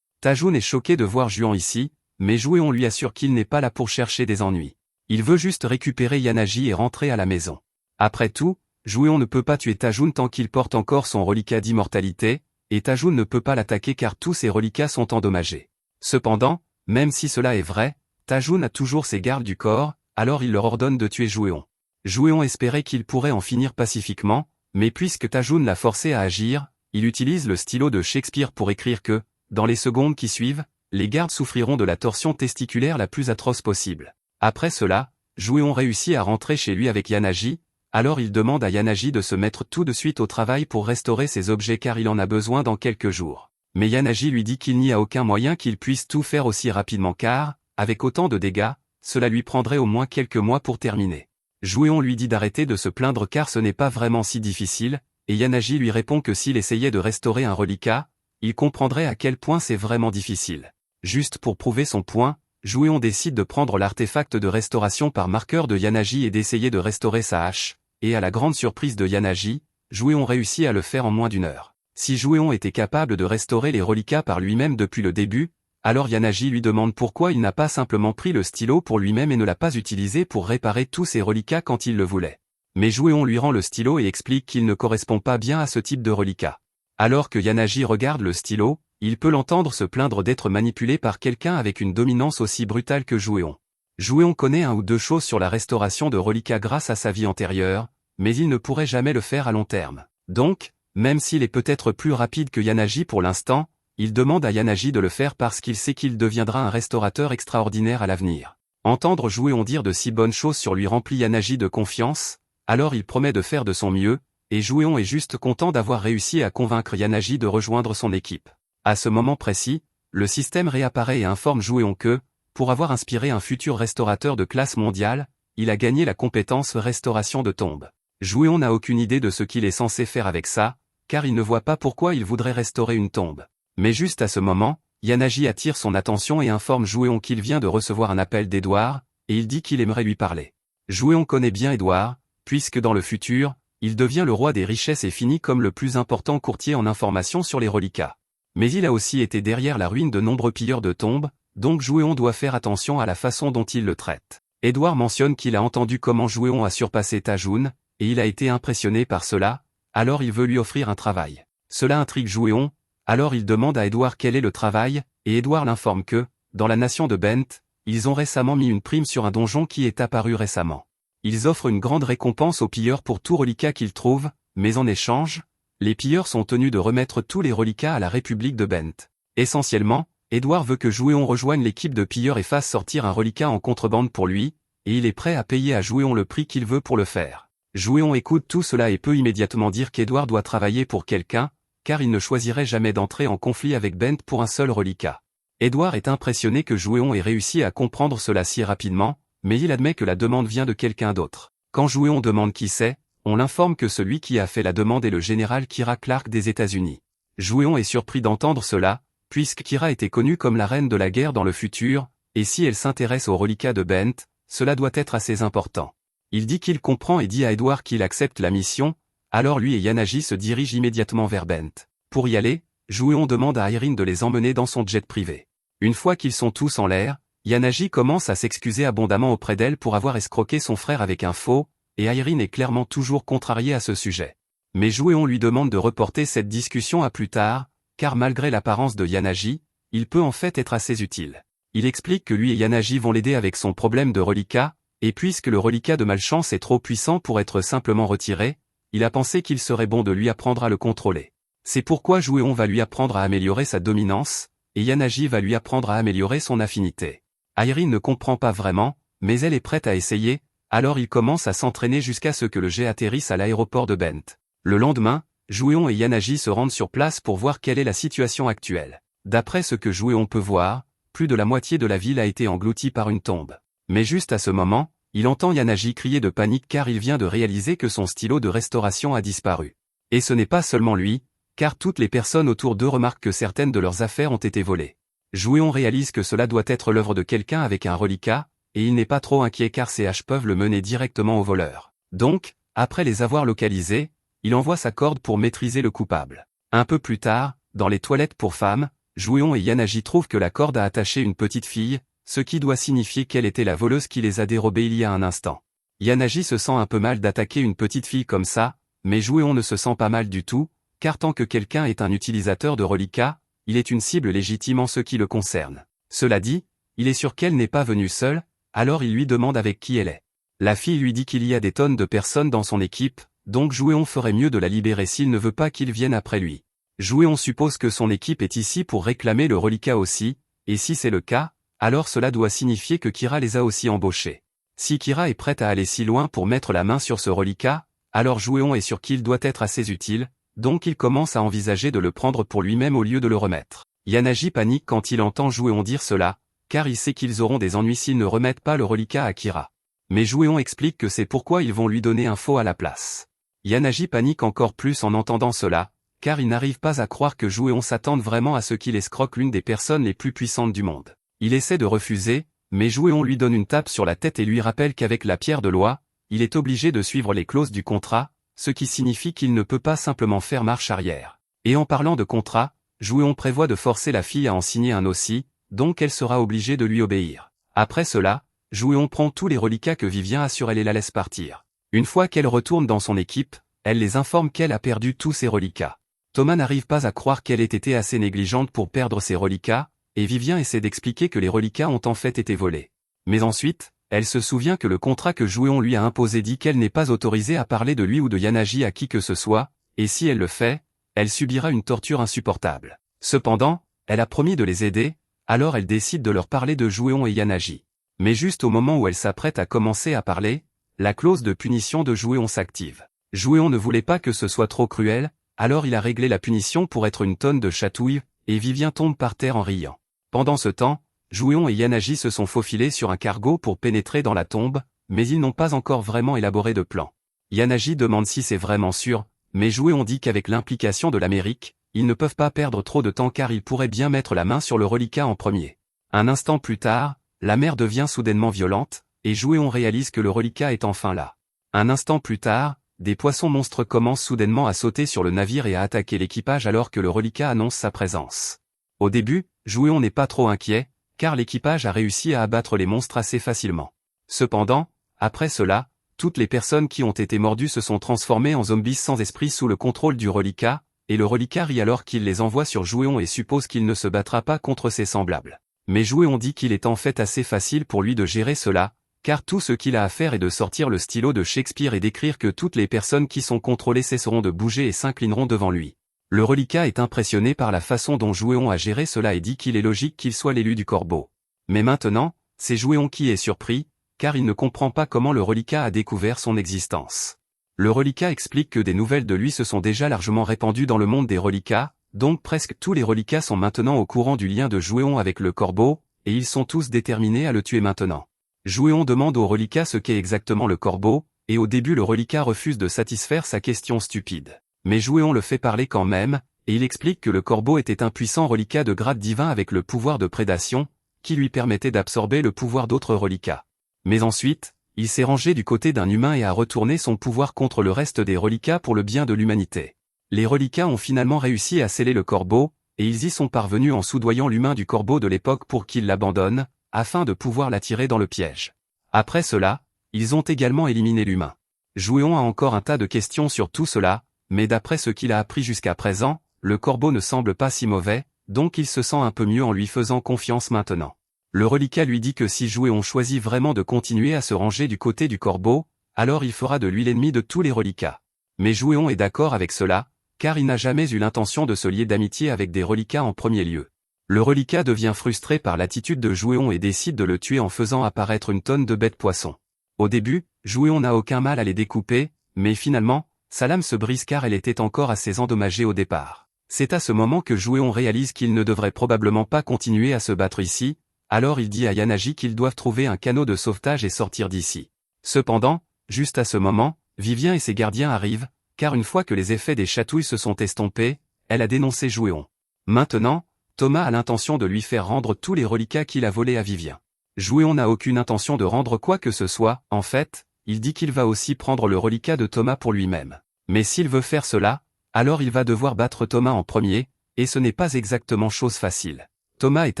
Tajoun est choqué de voir Juan ici, mais Jouéon lui assure qu'il n'est pas là pour chercher des ennuis. Il veut juste récupérer Yanagi et rentrer à la maison. Après tout, Jouéon ne peut pas tuer Tajoun tant qu'il porte encore son reliquat d'immortalité, et Tajoun ne peut pas l'attaquer car tous ses reliquats sont endommagés. Cependant, même si cela est vrai, Tajoun a toujours ses gardes du corps, alors il leur ordonne de tuer Jouéon. Jouéon espérait qu'il pourrait en finir pacifiquement, mais puisque Tajoun l'a forcé à agir, il utilise le stylo de Shakespeare pour écrire que, dans les secondes qui suivent, les gardes souffriront de la torsion testiculaire la plus atroce possible. Après cela, Jouéon réussit à rentrer chez lui avec Yanagi, alors il demande à Yanagi de se mettre tout de suite au travail pour restaurer ses objets car il en a besoin dans quelques jours. Mais Yanagi lui dit qu'il n'y a aucun moyen qu'il puisse tout faire aussi rapidement car, avec autant de dégâts, cela lui prendrait au moins quelques mois pour terminer. Jouéon lui dit d'arrêter de se plaindre car ce n'est pas vraiment si difficile, et Yanagi lui répond que s'il essayait de restaurer un reliquat, il comprendrait à quel point c'est vraiment difficile. Juste pour prouver son point, Jouéon décide de prendre l'artefact de restauration par marqueur de Yanagi et d'essayer de restaurer sa hache, et à la grande surprise de Yanagi, Jouéon réussit à le faire en moins d'une heure. Si Jouéon était capable de restaurer les reliquats par lui-même depuis le début, alors Yanagi lui demande pourquoi il n'a pas simplement pris le stylo pour lui-même et ne l'a pas utilisé pour réparer tous ses reliquats quand il le voulait. Mais Jouéon lui rend le stylo et explique qu'il ne correspond pas bien à ce type de reliquat. Alors que Yanagi regarde le stylo, il peut l'entendre se plaindre d'être manipulé par quelqu'un avec une dominance aussi brutale que Jouéon. Jouéon connaît un ou deux choses sur la restauration de reliquats grâce à sa vie antérieure, mais il ne pourrait jamais le faire à long terme. Donc, même s'il est peut-être plus rapide que Yanagi pour l'instant, il demande à Yanagi de le faire parce qu'il sait qu'il deviendra un restaurateur extraordinaire à l'avenir. Entendre Jouéon dire de si bonnes choses sur lui remplit Yanagi de confiance, alors il promet de faire de son mieux, et Jouéon est juste content d'avoir réussi à convaincre Yanagi de rejoindre son équipe. À ce moment précis, le système réapparaît et informe Jouéon que, pour avoir inspiré un futur restaurateur de classe mondiale, il a gagné la compétence restauration de tombes. Jouéon n'a aucune idée de ce qu'il est censé faire avec ça, car il ne voit pas pourquoi il voudrait restaurer une tombe. Mais juste à ce moment, Yanagi attire son attention et informe Jouéon qu'il vient de recevoir un appel d'Edouard, et il dit qu'il aimerait lui parler. Jouéon connaît bien Edouard, puisque dans le futur, il devient le roi des richesses et finit comme le plus important courtier en information sur les reliquats. Mais il a aussi été derrière la ruine de nombreux pilleurs de tombes, donc Jouéon doit faire attention à la façon dont il le traite. Edouard mentionne qu'il a entendu comment Jouéon a surpassé Tajoun, et il a été impressionné par cela, alors il veut lui offrir un travail. Cela intrigue Jouéon, alors il demande à Edouard quel est le travail, et Edouard l'informe que, dans la nation de Bent, ils ont récemment mis une prime sur un donjon qui est apparu récemment. Ils offrent une grande récompense aux pilleurs pour tout reliquat qu'ils trouvent, mais en échange, les pilleurs sont tenus de remettre tous les reliquats à la République de Bent. Essentiellement, Edward veut que Jouéon rejoigne l'équipe de pilleurs et fasse sortir un reliquat en contrebande pour lui, et il est prêt à payer à Jouéon le prix qu'il veut pour le faire. Jouéon écoute tout cela et peut immédiatement dire qu'Edward doit travailler pour quelqu'un, car il ne choisirait jamais d'entrer en conflit avec Bent pour un seul reliquat. Edward est impressionné que Jouéon ait réussi à comprendre cela si rapidement, mais il admet que la demande vient de quelqu'un d'autre. Quand Jouéon demande qui c'est, on l'informe que celui qui a fait la demande est le général Kira Clark des États-Unis. Jouéon est surpris d'entendre cela, puisque Kira était connue comme la reine de la guerre dans le futur, et si elle s'intéresse au reliquat de Bent, cela doit être assez important. Il dit qu'il comprend et dit à Edward qu'il accepte la mission, alors lui et Yanagi se dirigent immédiatement vers Bent. Pour y aller, Jouéon demande à Irene de les emmener dans son jet privé. Une fois qu'ils sont tous en l'air, Yanagi commence à s'excuser abondamment auprès d'elle pour avoir escroqué son frère avec un faux, et Irene est clairement toujours contrariée à ce sujet. Mais Jouéon lui demande de reporter cette discussion à plus tard, car malgré l'apparence de Yanagi, il peut en fait être assez utile. Il explique que lui et Yanagi vont l'aider avec son problème de reliquat, et puisque le reliquat de malchance est trop puissant pour être simplement retiré, il a pensé qu'il serait bon de lui apprendre à le contrôler. C'est pourquoi Jouéon va lui apprendre à améliorer sa dominance, et Yanagi va lui apprendre à améliorer son affinité. Irene ne comprend pas vraiment, mais elle est prête à essayer, alors il commence à s'entraîner jusqu'à ce que le jet atterrisse à l'aéroport de Bent. Le lendemain, Jouéon et Yanagi se rendent sur place pour voir quelle est la situation actuelle. D'après ce que Jouéon peut voir, plus de la moitié de la ville a été engloutie par une tombe. Mais juste à ce moment, il entend Yanagi crier de panique car il vient de réaliser que son stylo de restauration a disparu. Et ce n'est pas seulement lui, car toutes les personnes autour d'eux remarquent que certaines de leurs affaires ont été volées. Jouéon réalise que cela doit être l'œuvre de quelqu'un avec un reliquat, et il n'est pas trop inquiet car ces haches peuvent le mener directement aux voleurs. Donc, après les avoir localisés, il envoie sa corde pour maîtriser le coupable. Un peu plus tard, dans les toilettes pour femmes, Jouéon et Yanagi trouvent que la corde a attaché une petite fille, ce qui doit signifier qu'elle était la voleuse qui les a dérobés il y a un instant. Yanagi se sent un peu mal d'attaquer une petite fille comme ça, mais Jouéon ne se sent pas mal du tout, car tant que quelqu'un est un utilisateur de reliquats, il est une cible légitime en ce qui le concerne. Cela dit, il est sûr qu'elle n'est pas venue seule, alors il lui demande avec qui elle est. La fille lui dit qu'il y a des tonnes de personnes dans son équipe, donc Jouéon ferait mieux de la libérer s'il ne veut pas qu'ils viennent après lui. Jouéon suppose que son équipe est ici pour réclamer le reliquat aussi, et si c'est le cas, alors cela doit signifier que Kira les a aussi embauchés. Si Kira est prête à aller si loin pour mettre la main sur ce reliquat, alors Jouéon est sûr qu'il doit être assez utile, donc il commence à envisager de le prendre pour lui-même au lieu de le remettre. Yanagi panique quand il entend Jouéon dire cela, car il sait qu'ils auront des ennuis s'ils ne remettent pas le reliquat à Kira. Mais Jouéon explique que c'est pourquoi ils vont lui donner un faux à la place. Yanagi panique encore plus en entendant cela, car il n'arrive pas à croire que Jouéon s'attende vraiment à ce qu'il escroque l'une des personnes les plus puissantes du monde. Il essaie de refuser, mais Jouéon lui donne une tape sur la tête et lui rappelle qu'avec la pierre de loi, il est obligé de suivre les clauses du contrat, ce qui signifie qu'il ne peut pas simplement faire marche arrière. Et en parlant de contrat, Jouéon prévoit de forcer la fille à en signer un aussi, donc elle sera obligée de lui obéir. Après cela, Jouéon prend tous les reliquats que Vivien a sur elle et la laisse partir. Une fois qu'elle retourne dans son équipe, elle les informe qu'elle a perdu tous ses reliquats. Thomas n'arrive pas à croire qu'elle ait été assez négligente pour perdre ses reliquats, et Vivien essaie d'expliquer que les reliquats ont en fait été volés. Mais ensuite, elle se souvient que le contrat que Jouéon lui a imposé dit qu'elle n'est pas autorisée à parler de lui ou de Yanagi à qui que ce soit, et si elle le fait, elle subira une torture insupportable. Cependant, elle a promis de les aider, alors elle décide de leur parler de Jouéon et Yanagi. Mais juste au moment où elle s'apprête à commencer à parler, la clause de punition de Jouéon s'active. Jouéon ne voulait pas que ce soit trop cruel, alors il a réglé la punition pour être une tonne de chatouilles, et Vivien tombe par terre en riant. Pendant ce temps, Jouéon et Yanagi se sont faufilés sur un cargo pour pénétrer dans la tombe, mais ils n'ont pas encore vraiment élaboré de plan. Yanagi demande si c'est vraiment sûr, mais Jouéon dit qu'avec l'implication de l'Amérique, ils ne peuvent pas perdre trop de temps car ils pourraient bien mettre la main sur le reliquat en premier. Un instant plus tard, la mer devient soudainement violente, et Jouéon réalise que le reliquat est enfin là. Un instant plus tard, des poissons monstres commencent soudainement à sauter sur le navire et à attaquer l'équipage alors que le reliquat annonce sa présence. Au début, Jouéon n'est pas trop inquiet, car l'équipage a réussi à abattre les monstres assez facilement. Cependant, après cela, toutes les personnes qui ont été mordues se sont transformées en zombies sans esprit sous le contrôle du reliquat, et le reliquat rit alors qu'il les envoie sur Jouéon et suppose qu'il ne se battra pas contre ses semblables. Mais Jouéon dit qu'il est en fait assez facile pour lui de gérer cela, car tout ce qu'il a à faire est de sortir le stylo de Shakespeare et d'écrire que toutes les personnes qui sont contrôlées cesseront de bouger et s'inclineront devant lui. Le reliquat est impressionné par la façon dont Jouéon a géré cela et dit qu'il est logique qu'il soit l'élu du corbeau. Mais maintenant, c'est Jouéon qui est surpris, car il ne comprend pas comment le reliquat a découvert son existence. Le reliquat explique que des nouvelles de lui se sont déjà largement répandues dans le monde des reliquats, donc presque tous les reliquats sont maintenant au courant du lien de Jouéon avec le corbeau, et ils sont tous déterminés à le tuer maintenant. Jouéon demande au reliquat ce qu'est exactement le corbeau, et au début le reliquat refuse de satisfaire sa question stupide. Mais Jouéon le fait parler quand même, et il explique que le corbeau était un puissant reliquat de grade divin avec le pouvoir de prédation, qui lui permettait d'absorber le pouvoir d'autres reliquats. Mais ensuite, il s'est rangé du côté d'un humain et a retourné son pouvoir contre le reste des reliquats pour le bien de l'humanité. Les reliquats ont finalement réussi à sceller le corbeau, et ils y sont parvenus en soudoyant l'humain du corbeau de l'époque pour qu'il l'abandonne, afin de pouvoir l'attirer dans le piège. Après cela, ils ont également éliminé l'humain. Jouéon a encore un tas de questions sur tout cela, mais d'après ce qu'il a appris jusqu'à présent, le corbeau ne semble pas si mauvais, donc il se sent un peu mieux en lui faisant confiance maintenant. Le reliquat lui dit que si Jouéon choisit vraiment de continuer à se ranger du côté du corbeau, alors il fera de lui l'ennemi de tous les reliquats. Mais Jouéon est d'accord avec cela, car il n'a jamais eu l'intention de se lier d'amitié avec des reliquats en premier lieu. Le reliquat devient frustré par l'attitude de Jouéon et décide de le tuer en faisant apparaître une tonne de bêtes poissons. Au début, Jouéon n'a aucun mal à les découper, mais finalement, sa lame se brise car elle était encore assez endommagée au départ. C'est à ce moment que Jouéon réalise qu'il ne devrait probablement pas continuer à se battre ici, alors il dit à Yanagi qu'ils doivent trouver un canot de sauvetage et sortir d'ici. Cependant, juste à ce moment, Vivien et ses gardiens arrivent, car une fois que les effets des chatouilles se sont estompés, elle a dénoncé Jouéon. Maintenant, Thomas a l'intention de lui faire rendre tous les reliquats qu'il a volés à Vivien. Jouéon n'a aucune intention de rendre quoi que ce soit, en fait, il dit qu'il va aussi prendre le reliquat de Thomas pour lui-même. Mais s'il veut faire cela, alors il va devoir battre Thomas en premier, et ce n'est pas exactement chose facile. Thomas est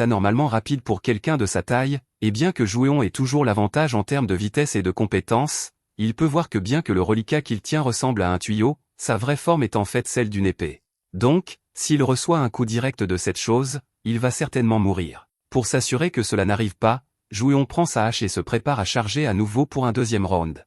anormalement rapide pour quelqu'un de sa taille, et bien que Jouéon ait toujours l'avantage en termes de vitesse et de compétence, il peut voir que bien que le reliquat qu'il tient ressemble à un tuyau, sa vraie forme est en fait celle d'une épée. Donc, s'il reçoit un coup direct de cette chose, il va certainement mourir. Pour s'assurer que cela n'arrive pas, Jouéon prend sa hache et se prépare à charger à nouveau pour un deuxième round.